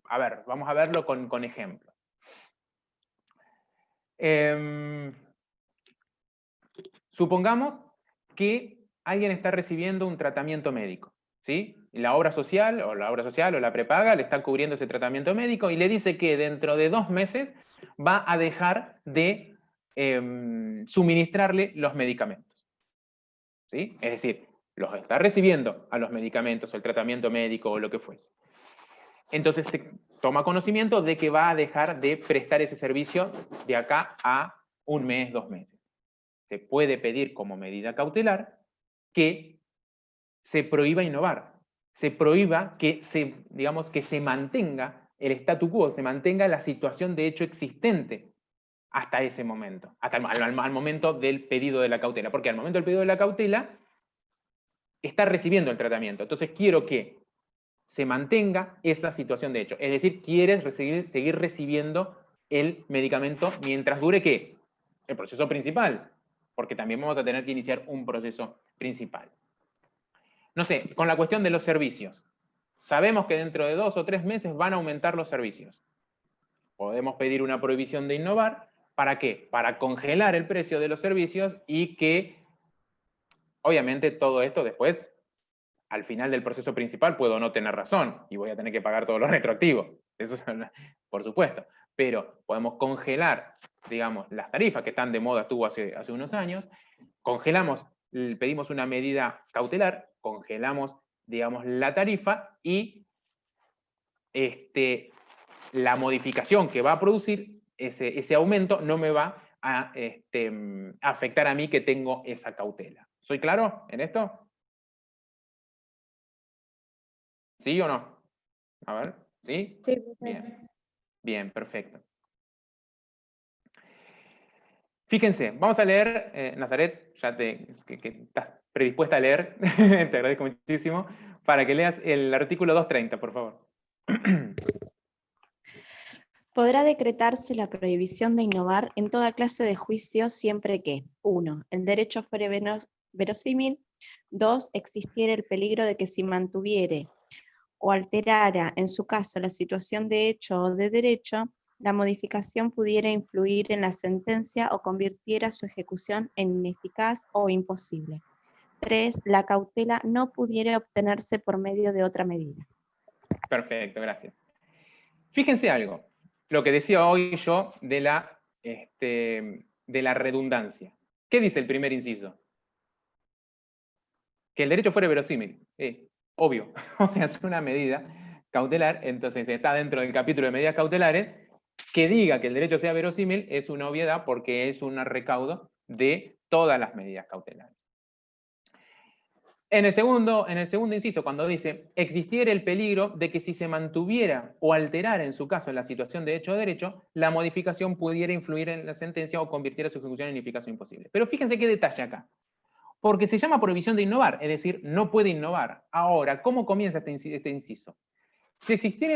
A ver, vamos a verlo con ejemplos. Supongamos que alguien está recibiendo un tratamiento médico, ¿sí? Y la obra social o la prepaga le está cubriendo ese tratamiento médico y le dice que dentro de 2 meses va a dejar de suministrarle los medicamentos, ¿sí? Es decir, los está recibiendo a los medicamentos, el tratamiento médico o lo que fuese. Entonces se toma conocimiento de que va a dejar de prestar ese servicio de acá a 1 mes, 2 meses. Se puede pedir como medida cautelar que se prohíba innovar, se prohíba que digamos, que se mantenga el statu quo, se mantenga la situación de hecho existente hasta ese momento, hasta al momento del pedido de la cautela, porque al momento del pedido de la cautela está recibiendo el tratamiento. Entonces quiero que se mantenga esa situación de hecho. Es decir, quieres seguir recibiendo el medicamento mientras dure ¿qué? El proceso principal, porque también vamos a tener que iniciar un proceso principal. No sé, con la cuestión de los servicios. Sabemos que dentro de 2 o 3 meses van a aumentar los servicios. Podemos pedir una prohibición de innovar. ¿Para qué? Para congelar el precio de los servicios y que, obviamente, todo esto después, al final del proceso principal, puedo no tener razón y voy a tener que pagar todo lo retroactivo. Eso es, por supuesto. Pero podemos congelar, digamos, las tarifas que están de moda, estuvo hace unos años, congelamos, pedimos una medida cautelar, congelamos, digamos, la tarifa y la modificación que va a producir ese aumento no me va a afectar a mí que tengo esa cautela. ¿Soy claro en esto? ¿Sí o no? A ver, ¿sí? Sí, Bien, bien, perfecto. Fíjense, vamos a leer, Nazaret, ya que estás predispuesta a leer, te agradezco muchísimo, para que leas el artículo 230, por favor. Podrá decretarse la prohibición de innovar en toda clase de juicio siempre que 1. El derecho fuere verosímil, 2. Existiera el peligro de que si mantuviere o alterara en su caso la situación de hecho o de derecho, la modificación pudiera influir en la sentencia o convirtiera su ejecución en ineficaz o imposible. 3. La cautela no pudiera obtenerse por medio de otra medida. Perfecto, gracias. Fíjense algo, lo que decía hoy yo de la redundancia. ¿Qué dice el primer inciso? Que el derecho fuera verosímil. Obvio, o sea, es una medida cautelar, entonces está dentro del capítulo de medidas cautelares. Que diga que el derecho sea verosímil es una obviedad porque es un recaudo de todas las medidas cautelares. En el segundo inciso, cuando dice, existiera el peligro de que si se mantuviera o alterara en su caso la situación de hecho o derecho, la modificación pudiera influir en la sentencia o convirtiera su ejecución en ineficaz o imposible. Pero fíjense qué detalle acá. Porque se llama prohibición de innovar, es decir, no puede innovar. Ahora, ¿cómo comienza este inciso? Si existiera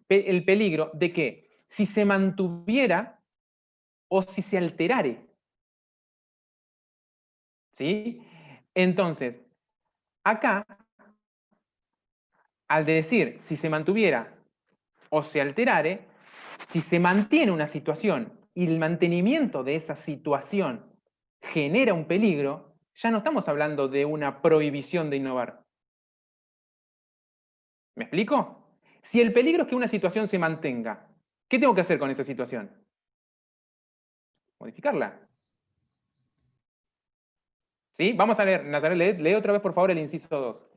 el peligro de que si se mantuviera o si se alterare. ¿Sí? Entonces, acá, al decir si se mantuviera o se alterare, si se mantiene una situación y el mantenimiento de esa situación genera un peligro, ya no estamos hablando de una prohibición de innovar. ¿Me explico? Si el peligro es que una situación se mantenga, ¿qué tengo que hacer con esa situación? Modificarla. ¿Sí? Vamos a leer, Nazaret, lee otra vez por favor el inciso 2.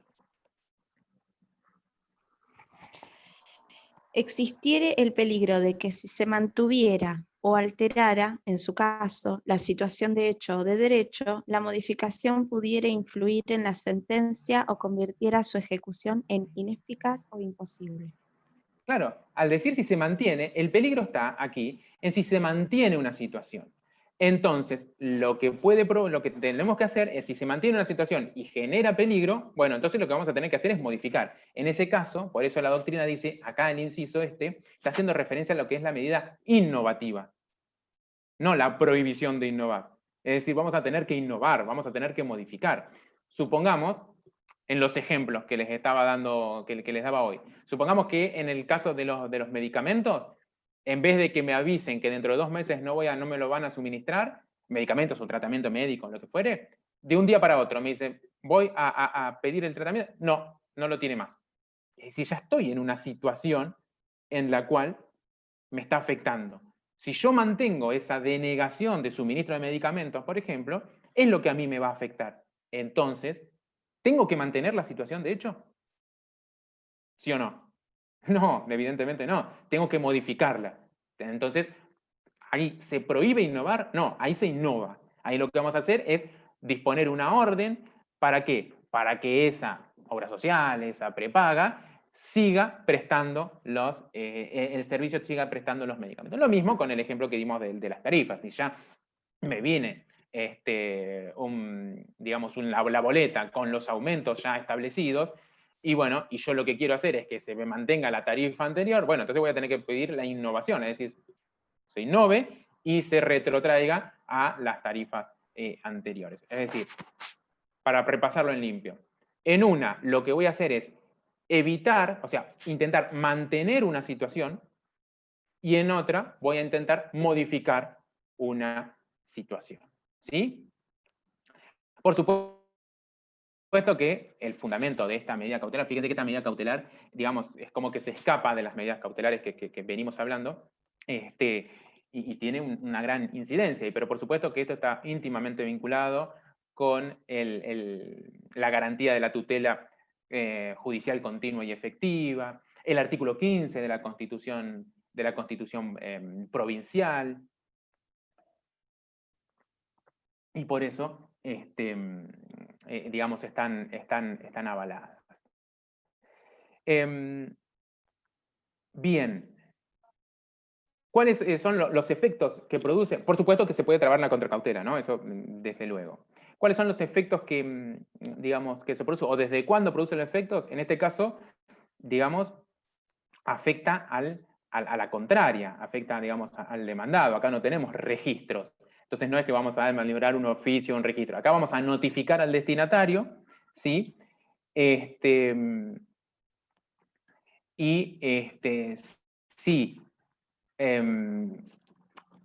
Existiere el peligro de que si se mantuviera o alterara, en su caso, la situación de hecho o de derecho, la modificación pudiera influir en la sentencia o convirtiera su ejecución en ineficaz o imposible. Claro, al decir si se mantiene, el peligro está aquí en si se mantiene una situación. Entonces, lo que tenemos que hacer es, si se mantiene una situación y genera peligro, bueno, entonces lo que vamos a tener que hacer es modificar. En ese caso, por eso la doctrina dice, acá el inciso está haciendo referencia a lo que es la medida innovativa, no la prohibición de innovar. Es decir, vamos a tener que innovar, vamos a tener que modificar. Supongamos, en los ejemplos que les estaba dando, que les daba hoy, supongamos que en el caso de los medicamentos, en vez de que me avisen que dentro de 2 meses no me lo van a suministrar, medicamentos o tratamiento médico, lo que fuere, de un día para otro me dicen, voy a pedir el tratamiento, no lo tiene más. Es decir, ya estoy en una situación en la cual me está afectando. Si yo mantengo esa denegación de suministro de medicamentos, por ejemplo, es lo que a mí me va a afectar. Entonces, ¿tengo que mantener la situación de hecho? ¿Sí o no? No, evidentemente no. Tengo que modificarla. Entonces, ¿ahí se prohíbe innovar? No, ahí se innova. Ahí lo que vamos a hacer es disponer una orden. ¿Para qué? Para que esa obra social, esa prepaga, siga prestando el servicio, siga prestando los medicamentos. Lo mismo con el ejemplo que dimos de las tarifas. Si ya me viene la boleta con los aumentos ya establecidos, y bueno, y yo lo que quiero hacer es que se me mantenga la tarifa anterior, bueno, entonces voy a tener que pedir la innovación, es decir, se innove y se retrotraiga a las tarifas anteriores. Es decir, para repasarlo en limpio, en una lo que voy a hacer es evitar, o sea, intentar mantener una situación, y en otra voy a intentar modificar una situación. ¿Sí? Por supuesto que el fundamento de esta medida cautelar, fíjense que esta medida cautelar, digamos, es como que se escapa de las medidas cautelares que venimos hablando, y tiene una gran incidencia, pero por supuesto que esto está íntimamente vinculado con la garantía de la tutela judicial continua y efectiva, el artículo 15 de la Constitución provincial, y por eso, digamos, están avaladas. Bien. ¿Cuáles son los efectos que produce? Por supuesto que se puede trabar la contracautela, ¿no? Eso, desde luego. ¿Cuáles son los efectos que, digamos, que se producen? ¿O desde cuándo producen los efectos? En este caso, digamos, afecta a la contraria, afecta, digamos, al demandado. Acá no tenemos registros. Entonces no es que vamos a liberar un oficio o un registro. Acá vamos a notificar al destinatario, ¿sí? Sí,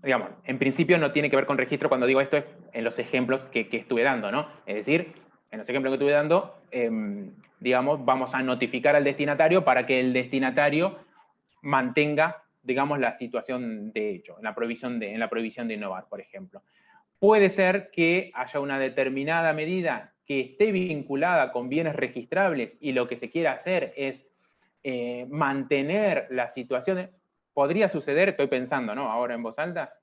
digamos, en principio no tiene que ver con registro cuando digo esto, es en los ejemplos que estuve dando, ¿no? Es decir, en los ejemplos que estuve dando, digamos, vamos a notificar al destinatario para que el destinatario mantenga, digamos, la situación de hecho, en la prohibición de innovar, por ejemplo. Puede ser que haya una determinada medida que esté vinculada con bienes registrables y lo que se quiera hacer es mantener la situación. Podría suceder, estoy pensando, ¿no? Ahora en voz alta,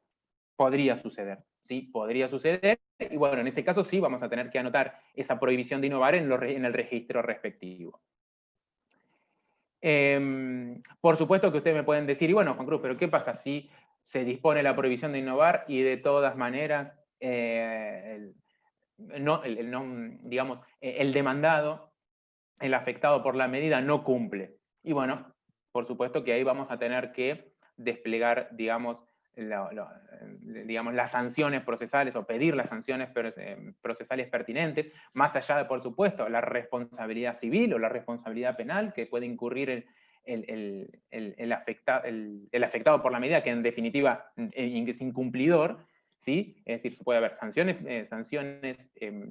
podría suceder, ¿sí? Podría suceder, y bueno, en ese caso sí vamos a tener que anotar esa prohibición de innovar en el registro respectivo. Por supuesto que ustedes me pueden decir, y bueno, Juan Cruz, pero ¿qué pasa si se dispone la prohibición de innovar y de todas maneras digamos, el demandado, el afectado por la medida, no cumple? Y bueno, por supuesto que ahí vamos a tener que desplegar, digamos, las sanciones procesales o pedir las sanciones procesales pertinentes, más allá de, por supuesto, la responsabilidad civil o la responsabilidad penal que puede incurrir el afectado por la medida, que en definitiva es incumplidor, ¿sí? Es decir, puede haber sanciones,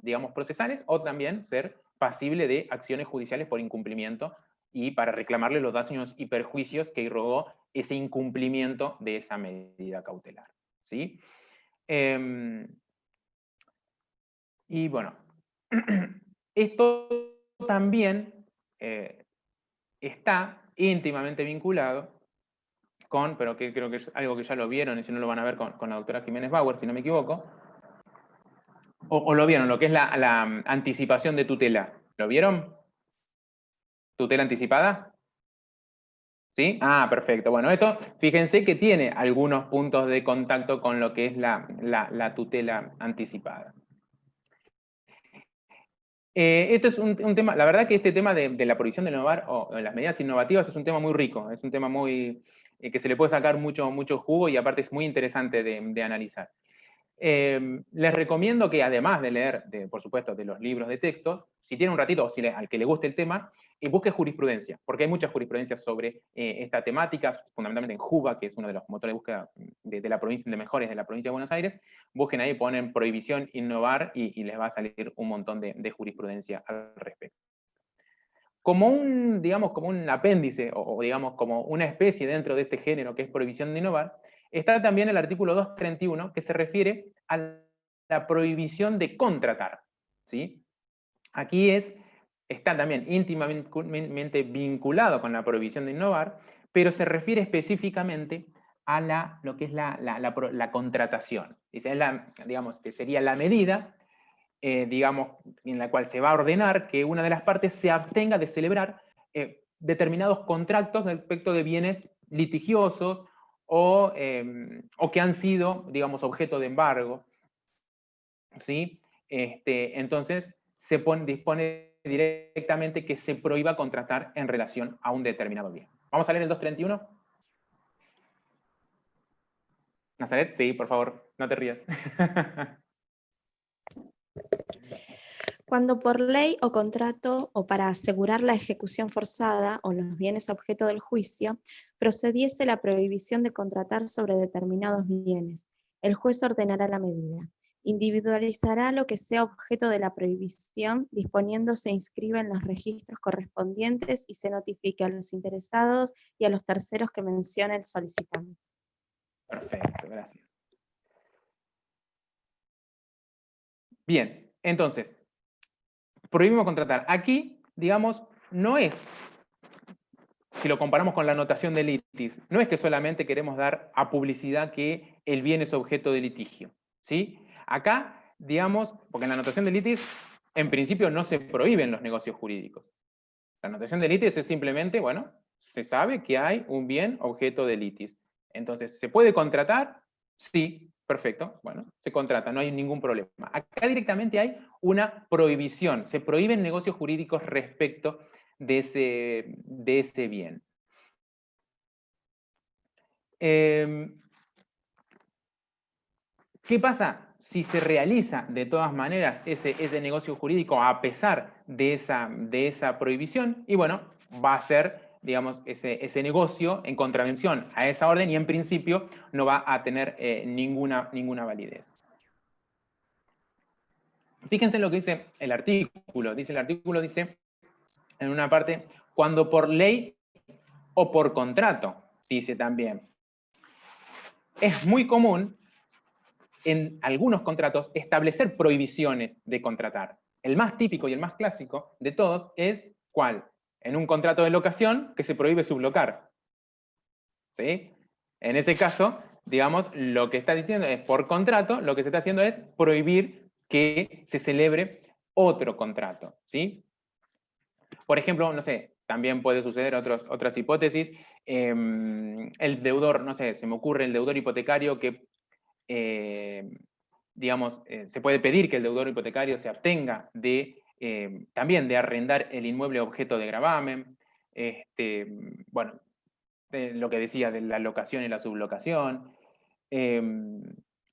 digamos, procesales, o también ser pasible de acciones judiciales por incumplimiento y para reclamarle los daños y perjuicios que irrogó ese incumplimiento de esa medida cautelar, ¿sí? Y bueno, esto también está íntimamente vinculado con, pero que creo que es algo que ya lo vieron, y si no lo van a ver con la doctora Jiménez Bauer, si no me equivoco, o lo vieron, lo que es la anticipación de tutela. ¿Lo vieron? ¿Tutela anticipada? ¿Sí? Ah, perfecto. Bueno, esto, fíjense que tiene algunos puntos de contacto con lo que es la tutela anticipada. Este es un tema, la verdad que este tema de la prohibición de innovar o de las medidas innovativas es un tema muy rico, es un tema muy, que se le puede sacar mucho jugo y aparte es muy interesante de analizar. Les recomiendo que además de leer, por supuesto, de los libros de texto, si tiene un ratito o si al que le guste el tema, busque jurisprudencia, porque hay mucha jurisprudencia sobre esta temática, fundamentalmente en JUBA, que es uno de los motores de búsqueda de la provincia de mejores de la provincia de Buenos Aires. Busquen ahí, ponen prohibición, innovar y les va a salir un montón de jurisprudencia al respecto. Como un, digamos, como un apéndice, o digamos como una especie dentro de este género que es prohibición de innovar, está también el artículo 231, que se refiere a la prohibición de contratar, ¿sí? Aquí está también íntimamente vinculado con la prohibición de innovar, pero se refiere específicamente a lo que es la contratación. Dice, digamos, que sería la medida, digamos, en la cual se va a ordenar que una de las partes se abstenga de celebrar determinados contratos respecto de bienes litigiosos o que han sido, digamos, objeto de embargo, ¿sí? Entonces, dispone directamente que se prohíba contratar en relación a un determinado bien. ¿Vamos a leer el 231? ¿Nazaret? Sí, por favor, no te rías. Cuando por ley o contrato o para asegurar la ejecución forzada o los bienes objeto del juicio, procediese la prohibición de contratar sobre determinados bienes, el juez ordenará la medida. Individualizará lo que sea objeto de la prohibición, disponiendo se inscriba en los registros correspondientes y se notifique a los interesados y a los terceros que menciona el solicitante. Perfecto, gracias. Bien, entonces, prohibimos contratar. Aquí, digamos, no es, si lo comparamos con la anotación de litis, no es que solamente queremos dar a publicidad que el bien es objeto de litigio, ¿sí? Acá, digamos, porque en la anotación de litis, en principio no se prohíben los negocios jurídicos. La anotación de litis es simplemente, bueno, se sabe que hay un bien objeto de litis. Entonces, ¿se puede contratar? Sí, perfecto, bueno, se contrata, no hay ningún problema. Acá directamente hay una prohibición, se prohíben negocios jurídicos respecto de ese bien. ¿Qué pasa si se realiza de todas maneras ese negocio jurídico a pesar de esa prohibición? Y bueno, va a ser, digamos, ese negocio en contravención a esa orden y en principio no va a tener ninguna validez. Fíjense lo que dice el artículo. El artículo dice, en una parte, cuando por ley o por contrato, dice también. Es muy común en algunos contratos establecer prohibiciones de contratar. El más típico y el más clásico de todos es, ¿cuál? En un contrato de locación que se prohíbe sublocar. ¿Sí? En ese caso, digamos, lo que está diciendo es, por contrato, lo que se está haciendo es prohibir que se celebre otro contrato. ¿Sí? Por ejemplo, no sé, también puede suceder otras hipótesis. El deudor, no sé, se me ocurre el deudor hipotecario que digamos, se puede pedir que el deudor hipotecario se abstenga también de arrendar el inmueble objeto de gravamen, bueno, lo que decía de la locación y la sublocación,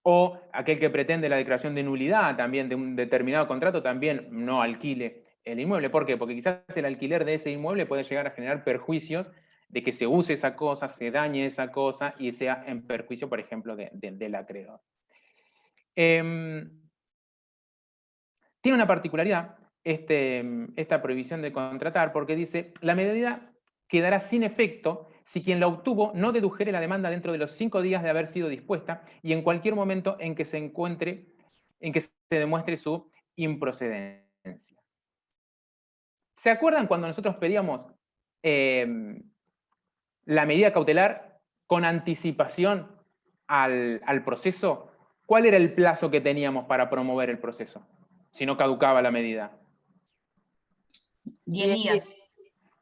o aquel que pretende la declaración de nulidad también de un determinado contrato también no alquile el inmueble. ¿Por qué? Porque quizás el alquiler de ese inmueble puede llegar a generar perjuicios de que se use esa cosa, se dañe esa cosa y sea en perjuicio, por ejemplo, del acreedor. Tiene una particularidad esta prohibición de contratar, porque dice, la medida quedará sin efecto si quien la obtuvo no dedujere la demanda dentro de los 5 días de haber sido dispuesta y en cualquier momento en que se demuestre su improcedencia. ¿Se acuerdan cuando nosotros pedíamos la medida cautelar con anticipación al proceso? ¿Cuál era el plazo que teníamos para promover el proceso, si no caducaba la medida? 10 días.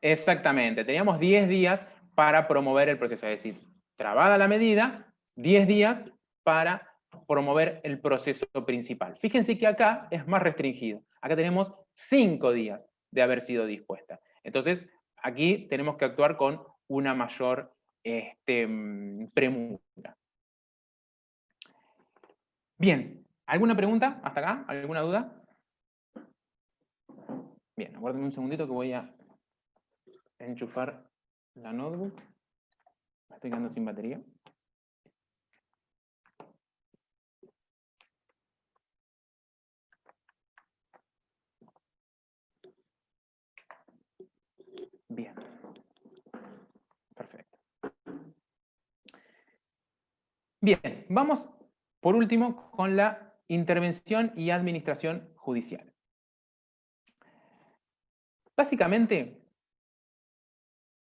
Exactamente, teníamos 10 días para promover el proceso, es decir, trabada la medida, 10 días para promover el proceso principal. Fíjense que acá es más restringido, acá tenemos 5 días de haber sido dispuesta. Entonces, aquí tenemos que actuar con una mayor premura. Bien, ¿alguna pregunta hasta acá? ¿Alguna duda? Bien, aguárdenme un segundito que voy a enchufar la notebook. Me estoy quedando sin batería. Bien. Perfecto. Bien, vamos por último con la intervención y administración judicial. Básicamente,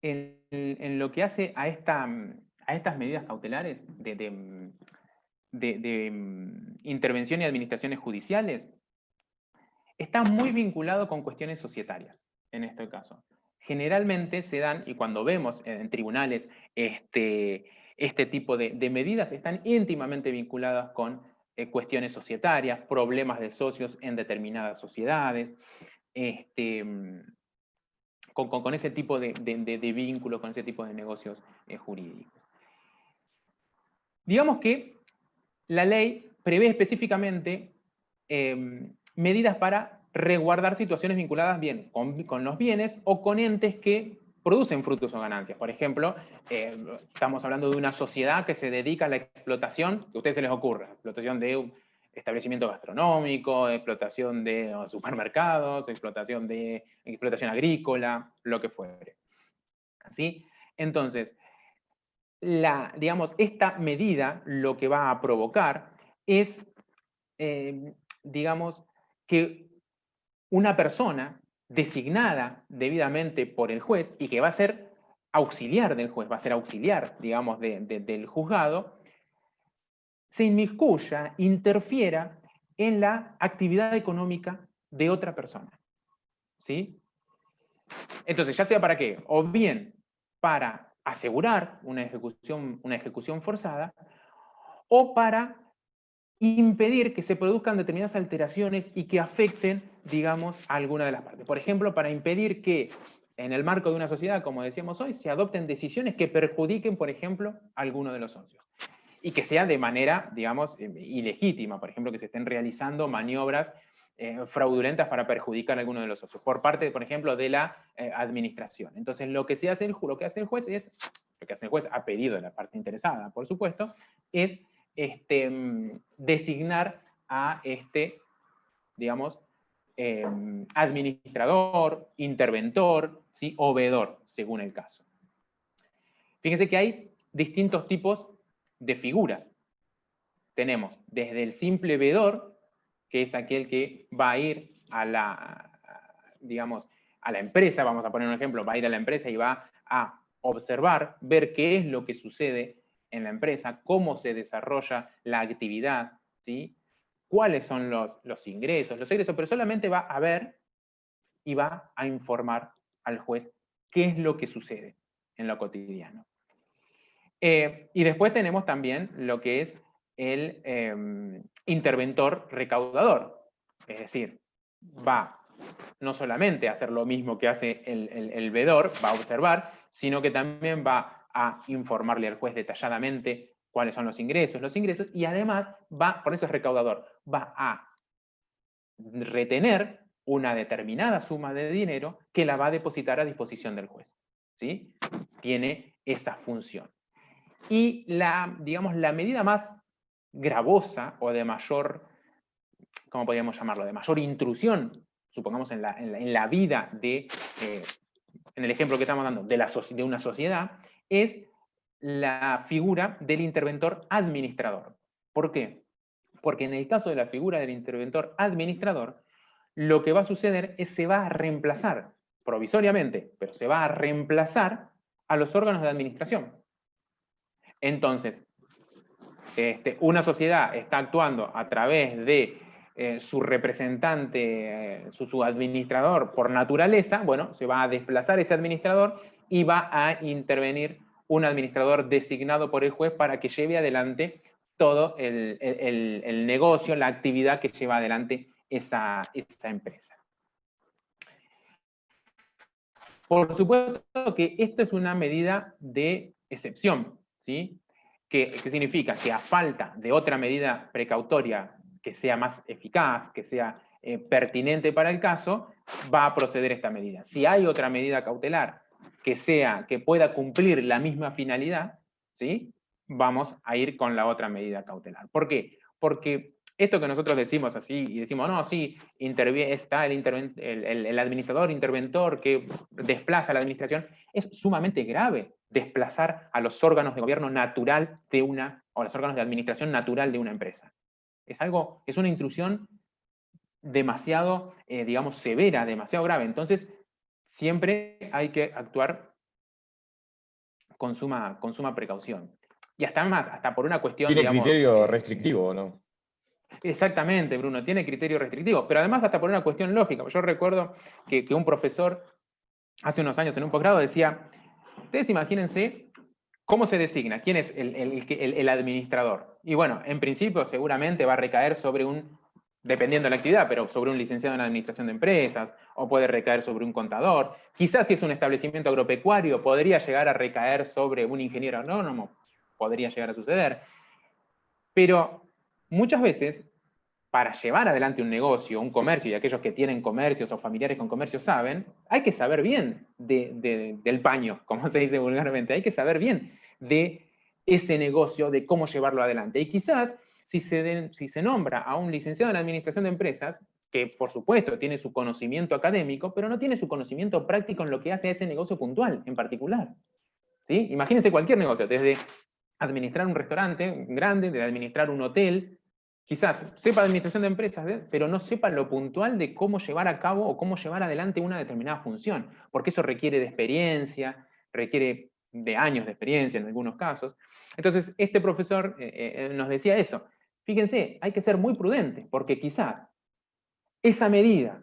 en lo que hace a estas medidas cautelares de intervención y administraciones judiciales, está muy vinculado con cuestiones societarias, en este caso. Generalmente se dan, y cuando vemos en tribunales este tipo de medidas, están íntimamente vinculadas con cuestiones societarias, problemas de socios en determinadas sociedades, con ese tipo de vínculos, con ese tipo de negocios jurídicos. Digamos que la ley prevé específicamente medidas para resguardar situaciones vinculadas bien con los bienes o con entes que producen frutos o ganancias. Por ejemplo, estamos hablando de una sociedad que se dedica a la explotación, que a ustedes se les ocurra, explotación de un establecimiento gastronómico, explotación de supermercados, explotación agrícola, lo que fuere. ¿Sí? Entonces, digamos, esta medida lo que va a provocar es, digamos, que una persona designada debidamente por el juez y que va a ser auxiliar del juez, va a ser auxiliar, digamos, del juzgado, se inmiscuya, interfiera en la actividad económica de otra persona. ¿Sí? Entonces, ya sea para qué, o bien para asegurar una ejecución forzada, o para impedir que se produzcan determinadas alteraciones y que afecten, digamos, a alguna de las partes. Por ejemplo, para impedir que en el marco de una sociedad, como decíamos hoy, se adopten decisiones que perjudiquen, por ejemplo, a alguno de los socios. Y que sea de manera, digamos, ilegítima. Por ejemplo, que se estén realizando maniobras fraudulentas para perjudicar a alguno de los socios, por parte, por ejemplo, de la administración. Entonces, lo que hace el juez es, lo que hace el juez a pedido de la parte interesada, por supuesto, es designar a digamos, administrador, interventor, ¿sí? O veedor, según el caso. Fíjense que hay distintos tipos de figuras. Tenemos desde el simple veedor, que es aquel que va a ir a digamos, a la empresa, vamos a poner un ejemplo, va a ir a la empresa y va a observar, ver qué es lo que sucede en la empresa, cómo se desarrolla la actividad, ¿sí? Cuáles son los ingresos, los egresos, pero solamente va a ver y va a informar al juez qué es lo que sucede en lo cotidiano. Y después tenemos también lo que es el interventor recaudador, es decir, va no solamente a hacer lo mismo que hace el veedor, va a observar, sino que también va a informarle al juez detalladamente cuáles son los ingresos, y además por eso es recaudador, va a retener una determinada suma de dinero que la va a depositar a disposición del juez. ¿Sí? Tiene esa función. Y digamos, la medida más gravosa o de mayor, ¿cómo podríamos llamarlo?, de mayor intrusión, supongamos en la vida de, en el ejemplo que estamos dando, de una sociedad, es la figura del interventor administrador. ¿Por qué? Porque en el caso de la figura del interventor administrador, lo que va a suceder es se va a reemplazar, provisoriamente, pero se va a reemplazar a los órganos de administración. Entonces, una sociedad está actuando a través de su representante, su administrador por naturaleza, bueno, se va a desplazar ese administrador y va a intervenir un administrador designado por el juez para que lleve adelante todo el negocio, la actividad que lleva adelante esa empresa. Por supuesto que esto es una medida de excepción, ¿sí? ¿Qué significa? Que a falta de otra medida precautoria que sea más eficaz, que sea pertinente para el caso, va a proceder esta medida. Si hay otra medida cautelar que pueda cumplir la misma finalidad, ¿sí?, vamos a ir con la otra medida cautelar. ¿Por qué? Porque esto que nosotros decimos así, y decimos, no, sí, está el administrador interventor que desplaza a la administración, es sumamente grave desplazar a los órganos de gobierno natural o los órganos de administración natural de una empresa. Es una intrusión demasiado, digamos, severa, demasiado grave. Entonces, siempre hay que actuar con suma precaución. Y hasta por una cuestión, Tiene digamos, criterio restrictivo, ¿no? Exactamente, Bruno, tiene criterio restrictivo, pero además hasta por una cuestión lógica. Yo recuerdo que un profesor hace unos años en un posgrado decía, ustedes imagínense cómo se designa, quién es el administrador. Y bueno, en principio seguramente va a recaer sobre dependiendo de la actividad, pero sobre un licenciado en administración de empresas, o puede recaer sobre un contador. Quizás si es un establecimiento agropecuario, podría llegar a recaer sobre un ingeniero agrónomo, podría llegar a suceder. Pero muchas veces, para llevar adelante un negocio, un comercio, y aquellos que tienen comercios o familiares con comercios saben, hay que saber bien del paño, como se dice vulgarmente, hay que saber bien de ese negocio, de cómo llevarlo adelante. Y quizás, si se nombra a un licenciado en administración de empresas, que por supuesto tiene su conocimiento académico, pero no tiene su conocimiento práctico en lo que hace ese negocio puntual, en particular. ¿Sí? Imagínense cualquier negocio, desde administrar un restaurante grande, de administrar un hotel, quizás sepa de administración de empresas, pero no sepa lo puntual de cómo llevar a cabo o cómo llevar adelante una determinada función, porque eso requiere de experiencia, requiere de años de experiencia en algunos casos. Entonces, este profesor nos decía eso. Fíjense, hay que ser muy prudente, porque quizás esa medida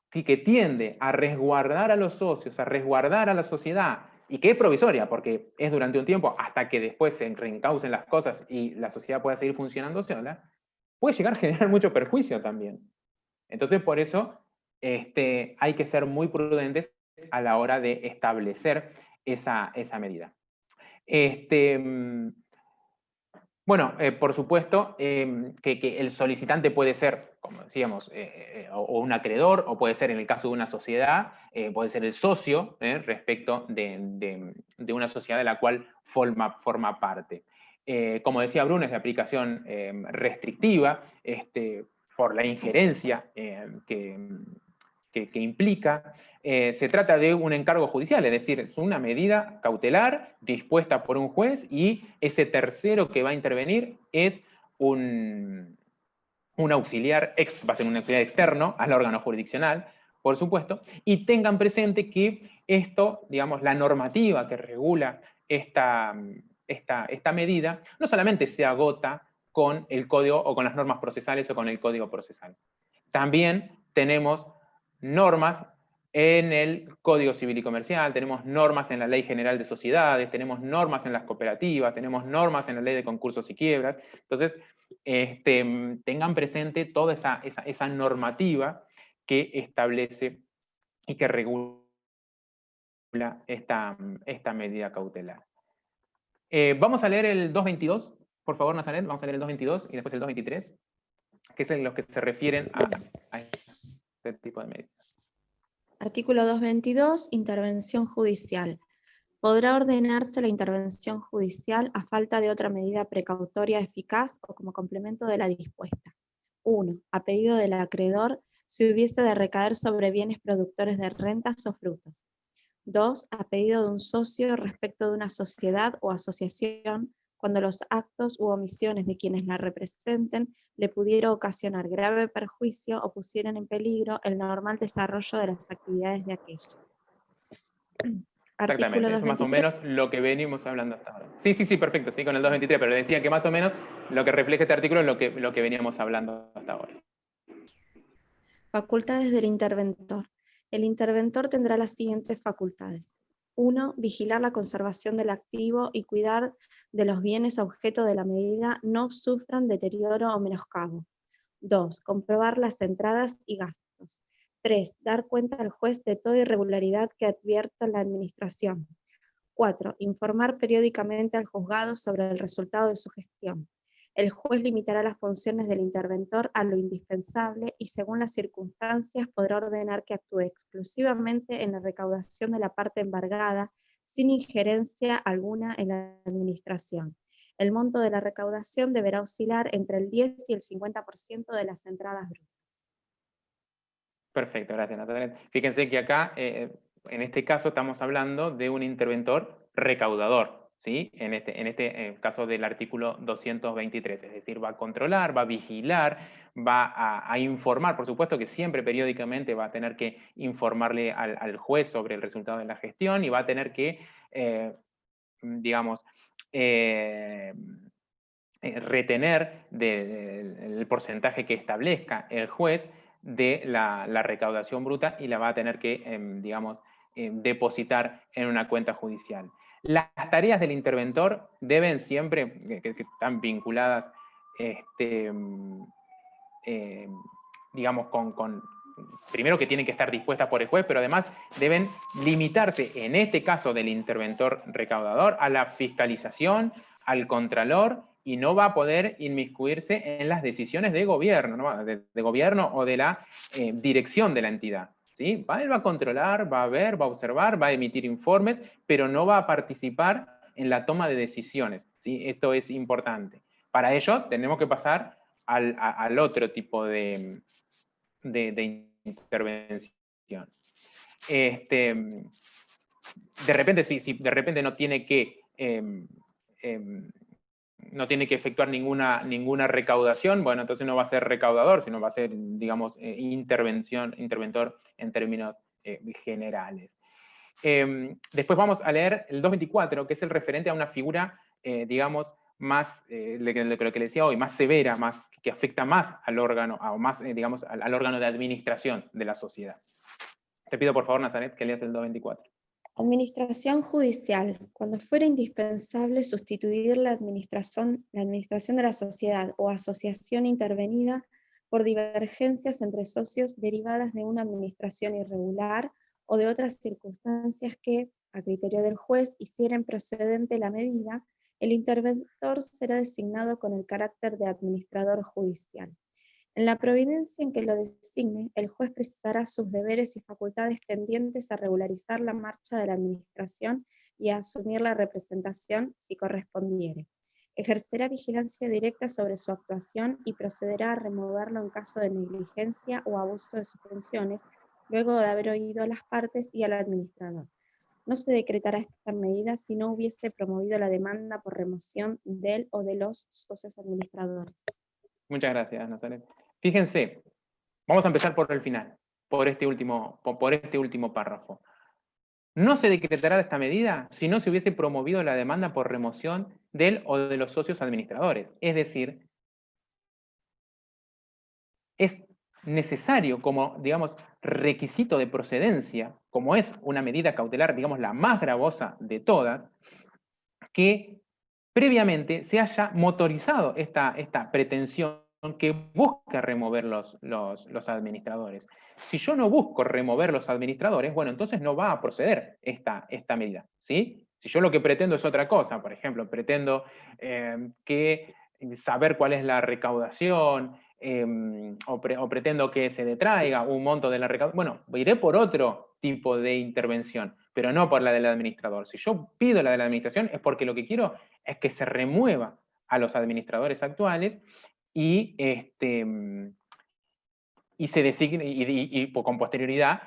que tiende a resguardar a los socios, a resguardar a la sociedad, y que es provisoria, porque es durante un tiempo hasta que después se reencaucen las cosas y la sociedad pueda seguir funcionando sola, puede llegar a generar mucho perjuicio también. Entonces, por eso hay que ser muy prudentes a la hora de establecer esa medida. Bueno, por supuesto que el solicitante puede ser, como decíamos, o un acreedor, o puede ser, en el caso de una sociedad, puede ser el socio respecto de una sociedad de la cual forma parte. Como decía Bruno, es de aplicación restrictiva por la injerencia que implica. Se trata de un encargo judicial, es decir, es una medida cautelar dispuesta por un juez y ese tercero que va a intervenir es un auxiliar, va a ser un auxiliar externo al órgano jurisdiccional, por supuesto, y tengan presente que esto, digamos, la normativa que regula esta medida, no solamente se agota con el código o con las normas procesales o con el código procesal. También tenemos normas en el Código Civil y Comercial, tenemos normas en la Ley General de Sociedades, tenemos normas en las cooperativas, tenemos normas en la Ley de Concursos y Quiebras. Entonces, tengan presente toda esa normativa que establece y que regula esta medida cautelar. Vamos a leer el 222, por favor, Nazaret, vamos a leer el 222 y después el 223, que es en los que se refieren a este tipo de medidas. Artículo 222, intervención judicial. Podrá ordenarse la intervención judicial a falta de otra medida precautoria eficaz o como complemento de la dispuesta. 1. A pedido del acreedor, si hubiese de recaer sobre bienes productores de rentas o frutos. 2. A pedido de un socio respecto de una sociedad o asociación, cuando los actos u omisiones de quienes la representen le pudiera ocasionar grave perjuicio o pusieran en peligro el normal desarrollo de las actividades de aquella. Exactamente, eso es más o menos lo que venimos hablando hasta ahora. Sí, perfecto, sí, con el 223, pero decía que más o menos lo que refleja este artículo es lo que veníamos hablando hasta ahora. Facultades del interventor. El interventor tendrá las siguientes facultades. 1. Vigilar la conservación del activo y cuidar de los bienes objeto de la medida no sufran deterioro o menoscabo. 2. Comprobar las entradas y gastos. 3. Dar cuenta al juez de toda irregularidad que advierta la administración. 4. Informar periódicamente al juzgado sobre el resultado de su gestión. El juez limitará las funciones del interventor a lo indispensable y según las circunstancias podrá ordenar que actúe exclusivamente en la recaudación de la parte embargada sin injerencia alguna en la administración. El monto de la recaudación deberá oscilar entre el 10 y el 50% de las entradas brutas. Perfecto, gracias Natalia. Fíjense que acá, en este caso, estamos hablando de un interventor recaudador, ¿sí? En este caso del artículo 223, es decir, va a controlar, va a vigilar, va a informar, por supuesto que siempre periódicamente va a tener que informarle al juez sobre el resultado de la gestión y va a tener que, digamos, retener el porcentaje que establezca el juez de la recaudación bruta y la va a tener que, digamos, depositar en una cuenta judicial. Las tareas del interventor deben siempre, que están vinculadas, digamos, primero que tienen que estar dispuestas por el juez, pero además deben limitarse, en este caso del interventor recaudador, a la fiscalización, al contralor, y no va a poder inmiscuirse en las decisiones de gobierno, ¿no? de gobierno o de la dirección de la entidad. ¿Sí? Él va a controlar, va a ver, va a observar, va a emitir informes, pero no va a participar en la toma de decisiones. ¿Sí? Esto es importante. Para ello tenemos que pasar al otro tipo de intervención. De repente, si de repente no tiene que efectuar ninguna recaudación, bueno, entonces no va a ser recaudador, sino va a ser, digamos, interventor en términos generales. Después vamos a leer el 224, que es el referente a una figura, digamos, más, lo que le decía hoy, más severa, que afecta más al órgano, o más, digamos, al órgano de administración de la sociedad. Te pido por favor, Nazaret, que leas el 224. Administración judicial. Cuando fuera indispensable sustituir la administración de la sociedad o asociación intervenida por divergencias entre socios derivadas de una administración irregular o de otras circunstancias que, a criterio del juez, hicieran procedente la medida, el interventor será designado con el carácter de administrador judicial. En la providencia en que lo designe, el juez precisará sus deberes y facultades tendientes a regularizar la marcha de la administración y a asumir la representación si correspondiere. Ejercerá vigilancia directa sobre su actuación y procederá a removerlo en caso de negligencia o abuso de sus funciones, luego de haber oído a las partes y al administrador. No se decretará esta medida si no hubiese promovido la demanda por remoción del o de los socios administradores. Muchas gracias, Nazaret. Fíjense, vamos a empezar por el final, por este último párrafo. No se decretará esta medida si no se hubiese promovido la demanda por remoción del o de los socios administradores. Es decir, es necesario como, digamos, requisito de procedencia, como es una medida cautelar, digamos, la más gravosa de todas, que previamente se haya motorizado esta pretensión que busca remover los administradores. Si yo no busco remover los administradores, bueno, entonces no va a proceder esta medida, ¿sí? Si yo lo que pretendo es otra cosa, por ejemplo, pretendo saber cuál es la recaudación, o pretendo que se detraiga un monto de la recaudación, bueno, iré por otro tipo de intervención, pero no por la del administrador. Si yo pido la de la administración es porque lo que quiero es que se remueva a los administradores actuales y se designe, y con posterioridad,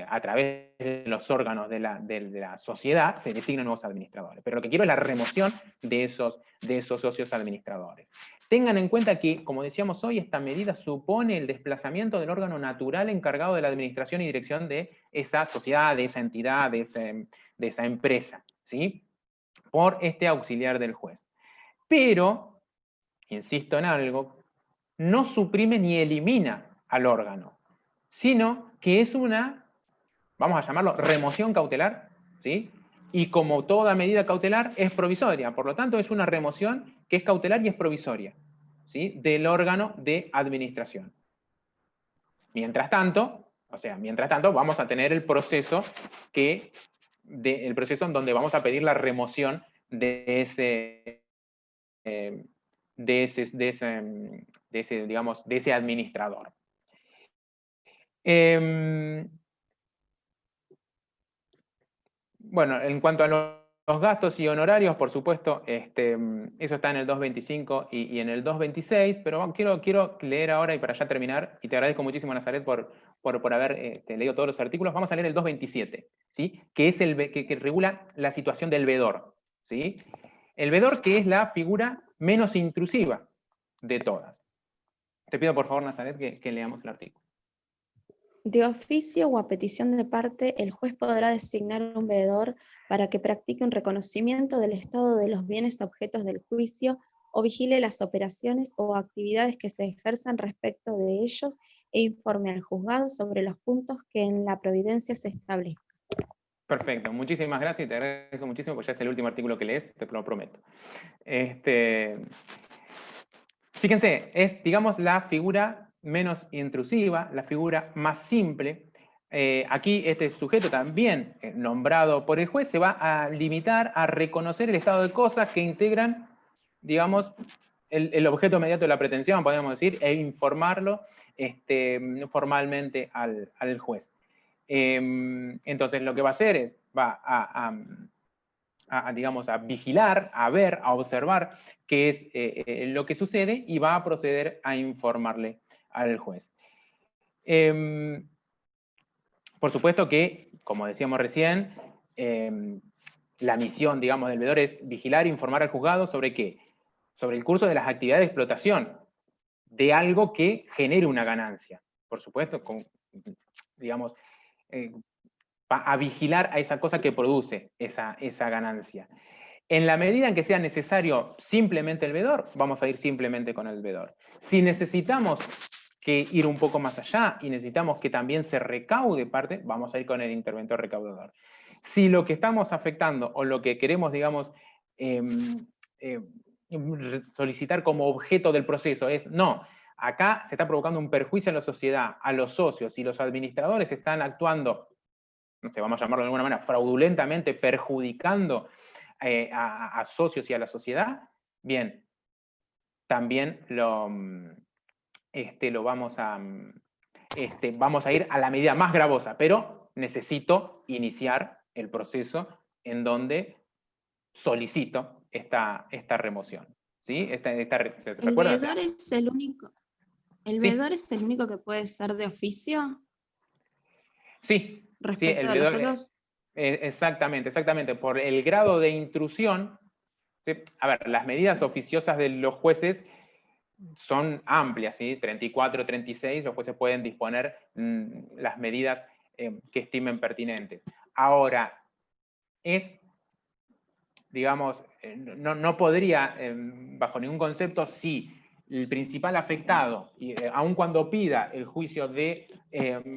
a través de los órganos de la sociedad, se designan nuevos administradores. Pero lo que quiero es la remoción de esos socios administradores. Tengan en cuenta que, como decíamos hoy, esta medida supone el desplazamiento del órgano natural encargado de la administración y dirección de esa sociedad, de esa entidad, de esa empresa, ¿sí? Por este auxiliar del juez. Pero, insisto en algo, no suprime ni elimina al órgano, sino que es una, vamos a llamarlo, remoción cautelar, ¿sí? Y como toda medida cautelar es provisoria, por lo tanto es una remoción que es cautelar y es provisoria, ¿sí? Del órgano de administración. Mientras tanto, vamos a tener el proceso en donde vamos a pedir la remoción de ese administrador. Bueno, en cuanto a los gastos y honorarios, por supuesto, eso está en el 225 y en el 226, pero quiero leer ahora, y para ya terminar, y te agradezco muchísimo, Nazaret, por haber leído todos los artículos. Vamos a leer el 227, ¿sí? Que es que regula la situación del veedor, ¿sí? El veedor, que es la figura menos intrusiva de todas. Te pido por favor, Nazaret, que leamos el artículo. De oficio o a petición de parte, el juez podrá designar un veedor para que practique un reconocimiento del estado de los bienes objetos del juicio o vigile las operaciones o actividades que se ejerzan respecto de ellos e informe al juzgado sobre los puntos que en la providencia se establezca. Perfecto, muchísimas gracias y te agradezco muchísimo porque ya es el último artículo que lees, te lo prometo. Fíjense, es, digamos, la figura menos intrusiva, la figura más simple. Aquí este sujeto también nombrado por el juez se va a limitar a reconocer el estado de cosas que integran, digamos, el objeto inmediato de la pretensión, podríamos decir, e informarlo formalmente al juez. Entonces lo que va a hacer es, va digamos, a vigilar, a ver, a observar qué es lo que sucede y va a proceder a informarle al juez. Por supuesto que, como decíamos recién, la misión, digamos, del veedor es vigilar e informar al juzgado sobre ¿qué? Sobre el curso de las actividades de explotación de algo que genere una ganancia. Por supuesto, digamos, va a vigilar a esa cosa que produce esa ganancia. En la medida en que sea necesario simplemente el veedor, vamos a ir simplemente con el veedor. Si necesitamos ir un poco más allá y necesitamos que también se recaude parte, vamos a ir con el interventor recaudador. Si lo que estamos afectando o lo que queremos, digamos, solicitar como objeto del proceso es, no, acá se está provocando un perjuicio a la sociedad, a los socios, y los administradores están actuando, no sé, vamos a llamarlo de alguna manera, fraudulentamente perjudicando a socios y a la sociedad, bien, también vamos a ir a la medida más gravosa, pero necesito iniciar el proceso en donde solicito esta remoción. ¿Sí? ¿Se recuerda? ¿El veedor es el único? ¿El veedor es el único que puede ser de oficio? Sí. Respecto el a veedor, los otros. exactamente. Por el grado de intrusión, ¿sí? A ver, las medidas oficiosas de los jueces son amplias, ¿sí? 34, 36, los jueces pueden disponer las medidas que estimen pertinentes. Ahora, digamos, no podría, bajo ningún concepto, si el principal afectado, aun cuando pida el juicio de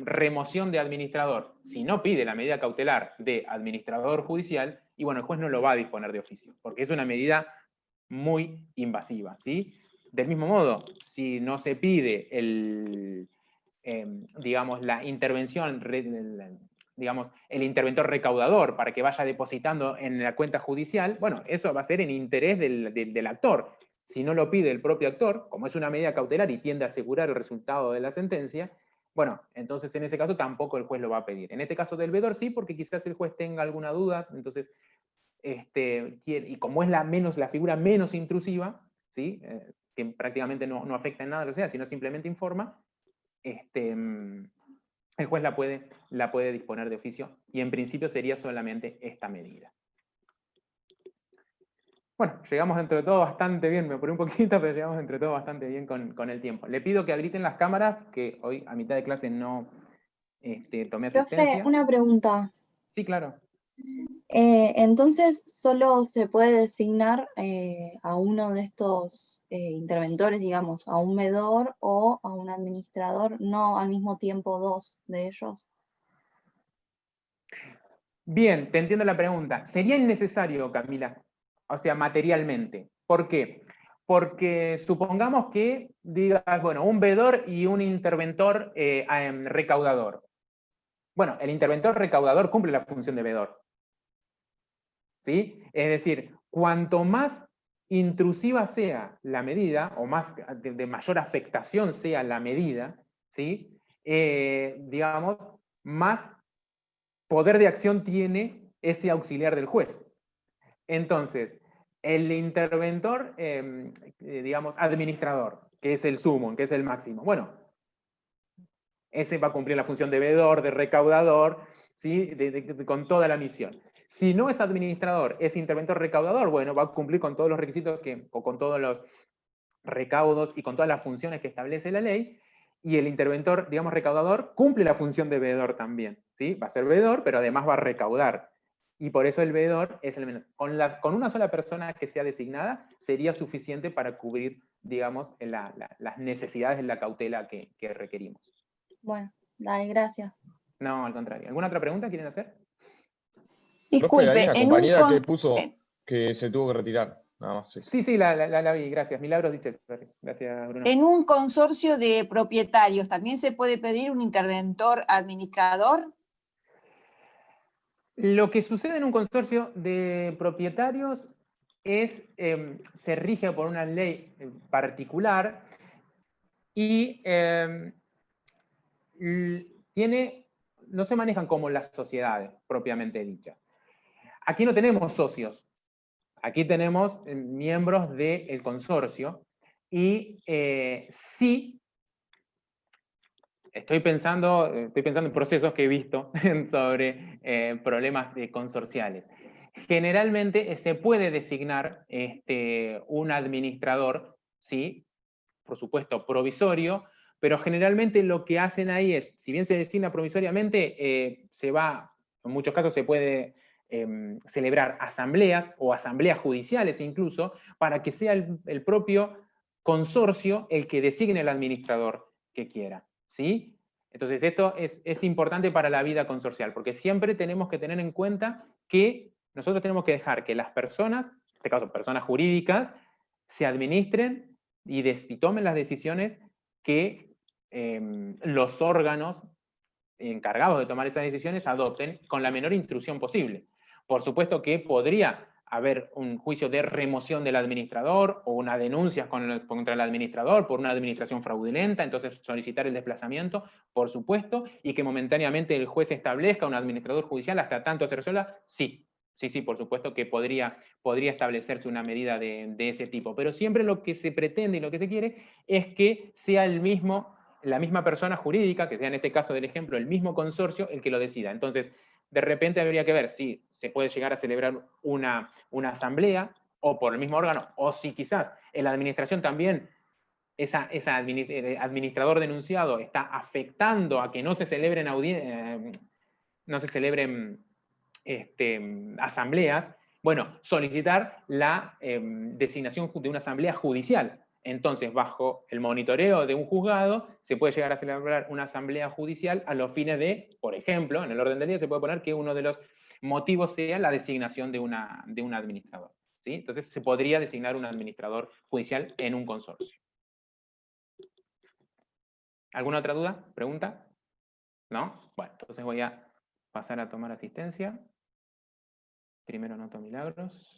remoción de administrador, si no pide la medida cautelar de administrador judicial, y bueno, el juez no lo va a disponer de oficio, porque es una medida muy invasiva, ¿sí? Del mismo modo, si no se pide digamos, la intervención, digamos, el interventor recaudador para que vaya depositando en la cuenta judicial, bueno, eso va a ser en interés del actor. Si no lo pide el propio actor, como es una medida cautelar y tiende a asegurar el resultado de la sentencia, bueno, entonces en ese caso tampoco el juez lo va a pedir. En este caso del veedor sí, porque quizás el juez tenga alguna duda, entonces, y como es la figura menos intrusiva, ¿sí? Que prácticamente no afecta en nada a la sociedad, sino simplemente informa, el juez la puede disponer de oficio, y en principio sería solamente esta medida. Bueno, llegamos entre todo bastante bien, me apuré un poquito, pero llegamos entre todo bastante bien con el tiempo. Le pido que habiliten las cámaras, que hoy a mitad de clase no tomé Profe, asistencia. una pregunta. Sí, claro. Entonces, ¿solo se puede designar a uno de estos interventores, digamos, a un veedor o a un administrador, no al mismo tiempo dos de ellos? Bien, te entiendo la pregunta. Sería innecesario, Camila, o sea, materialmente. ¿Por qué? Porque supongamos que digas, bueno, un veedor y un interventor recaudador. Bueno, el interventor recaudador cumple la función de veedor. ¿Sí? Es decir, cuanto más intrusiva sea la medida, o más de mayor afectación sea la medida, ¿sí? Digamos, más poder de acción tiene ese auxiliar del juez. Entonces, el interventor, digamos, administrador, que es el sumo, que es el máximo, bueno, ese va a cumplir la función de veedor, de recaudador, ¿sí? Con toda la misión. Si no es administrador, es interventor recaudador, bueno, va a cumplir con todos los requisitos o con todos los recaudos y con todas las funciones que establece la ley, y el interventor, digamos, recaudador, cumple la función de veedor también, ¿sí? Va a ser veedor, pero además va a recaudar. Y por eso el veedor es el menos. Con una sola persona que sea designada, sería suficiente para cubrir, digamos, las necesidades de la cautela que requerimos. Bueno, dale, gracias. No, al contrario. ¿Alguna otra pregunta quieren hacer? Profe, hay Disculpe, una en un compañera que con- puso que se tuvo que retirar. Nada más. Sí. Sí, la vi, gracias. Milagros dicho. Gracias, Bruno. en un consorcio de propietarios, ¿también se puede pedir un interventor administrador? Lo que sucede en un consorcio de propietarios es, se rige por una ley particular y no se manejan como las sociedades propiamente dichas. Aquí no tenemos socios, aquí tenemos miembros del consorcio y sí, estoy pensando en procesos que he visto sobre problemas consorciales. Generalmente se puede designar un administrador, ¿sí? Por supuesto, provisorio, pero generalmente lo que hacen ahí es, si bien se designa provisoriamente, en muchos casos se puede celebrar asambleas o asambleas judiciales incluso, para que sea el propio consorcio el que designe el administrador que quiera, ¿sí? Entonces esto es importante para la vida consorcial, porque siempre tenemos que tener en cuenta que nosotros tenemos que dejar que las personas, en este caso personas jurídicas, se administren y tomen las decisiones que los órganos encargados de tomar esas decisiones adopten con la menor intrusión posible. Por supuesto que podría haber un juicio de remoción del administrador o una denuncia contra el administrador por una administración fraudulenta, entonces solicitar el desplazamiento, por supuesto, y que momentáneamente el juez establezca un administrador judicial hasta tanto se resuelva, sí. Sí, por supuesto que podría establecerse una medida de ese tipo, pero siempre lo que se pretende y lo que se quiere es que sea la misma persona jurídica, que sea en este caso del ejemplo el mismo consorcio, el que lo decida. Entonces, de repente habría que ver si se puede llegar a celebrar una asamblea, o por el mismo órgano, o si quizás en la administración también administrador denunciado está afectando a que no se celebren asambleas, bueno, solicitar la designación de una asamblea judicial. Entonces, bajo el monitoreo de un juzgado, se puede llegar a celebrar una asamblea judicial a los fines de, por ejemplo, en el orden del día se puede poner que uno de los motivos sea la designación de un administrador, ¿sí? Entonces, se podría designar un administrador judicial en un consorcio. ¿Alguna otra duda? ¿Pregunta? ¿No? Bueno, entonces voy a pasar a tomar asistencia. Primero anoto Milagros.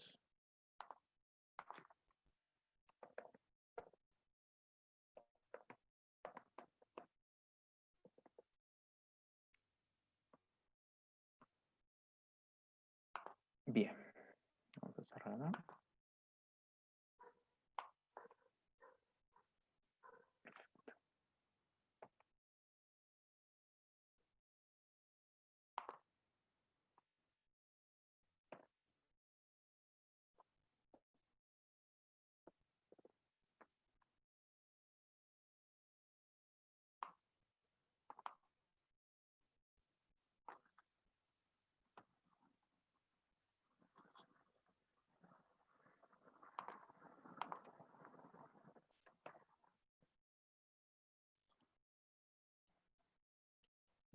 Bien. Vamos a cerrar acá.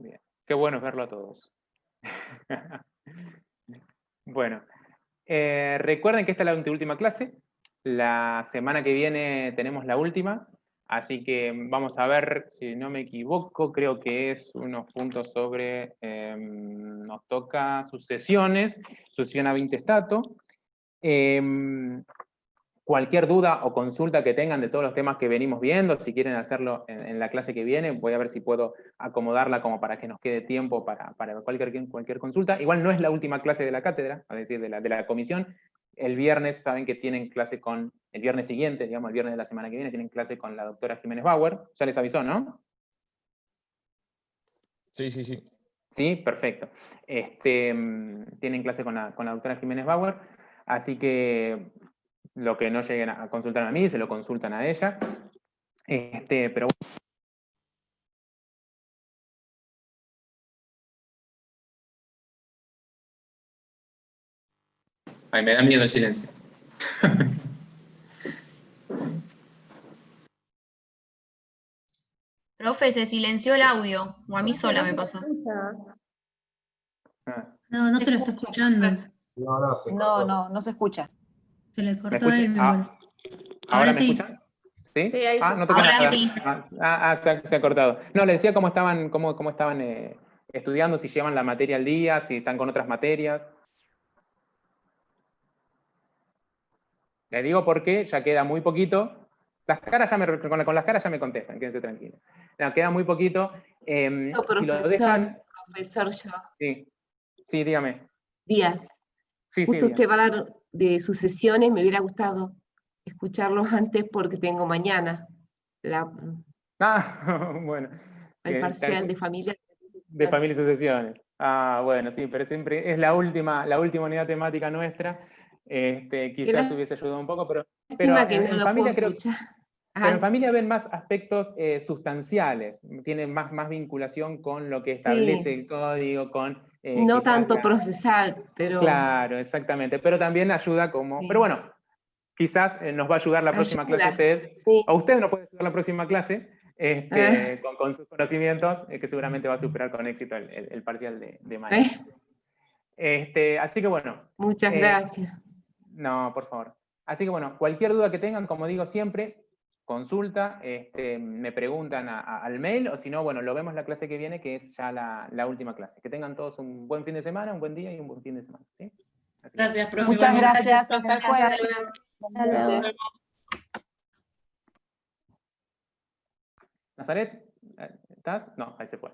Bien. Qué bueno es verlo a todos. Bueno, recuerden que esta es la última clase. La semana que viene tenemos la última. Así que vamos a ver, si no me equivoco, creo que es unos puntos sobre, nos toca sucesiones, sucesión ab intestato. Cualquier duda o consulta que tengan de todos los temas que venimos viendo, si quieren hacerlo en la clase que viene, voy a ver si puedo acomodarla como para que nos quede tiempo para cualquier consulta. Igual no es la última clase de la cátedra, es decir, de la comisión. El viernes, saben que tienen clase con, el viernes siguiente, digamos, el viernes de la semana que viene, tienen clase con la doctora Jiménez Bauer. Ya les avisó, ¿no? Sí, sí, sí. Sí, perfecto. Tienen clase con la doctora Jiménez Bauer, así que lo que no lleguen a consultar a mí, se lo consultan a ella. Pero ay, me da miedo el silencio. Profe, se silenció el audio, o a mí sola me pasó. No se lo está escuchando. No se escucha. Se le ¿Me cortó escuchan? el micrófono. ¿Ahora me sí. escuchan? ¿Sí? Sí, ahí sí. No toca Ahora nada. sí. Se ha cortado. No, le decía cómo estaban estudiando, si llevan la materia al día, si están con otras materias. Les digo porque ya queda muy poquito. Las caras con las caras ya me contestan, quédense tranquilos. No, queda muy poquito. Si lo dejan... Profesor, yo. Sí, dígame. Díaz. Sí, Justo sí, usted va a dar de sus sesiones, me hubiera gustado escucharlos antes porque tengo mañana bueno. el parcial de familia. De familia y sucesiones. Bueno, sí, pero siempre es la última unidad temática nuestra. Quizás hubiese ayudado un poco, pero que no en lo familia puedo creo escuchar. pero en familia ven más aspectos sustanciales, tienen más vinculación con lo que establece el código, con... no tanto procesal, pero... Claro, exactamente, pero también ayuda como... Pero bueno, quizás nos va a ayudar la próxima clase usted, o usted nos puede ayudar la próxima clase, con sus conocimientos, que seguramente va a superar con éxito el parcial de mañana. Así que bueno. Muchas gracias. No, por favor. Así que bueno, cualquier duda que tengan, como digo siempre, consulta, me preguntan al mail, o si no, bueno, lo vemos la clase que viene, que es ya la última clase. Que tengan todos un buen fin de semana, un buen día y un buen fin de semana. ¿Sí? Gracias, profe. Muchas gracias, hasta el jueves. Hasta luego. ¿Nazaret? ¿Estás? No, ahí se fue.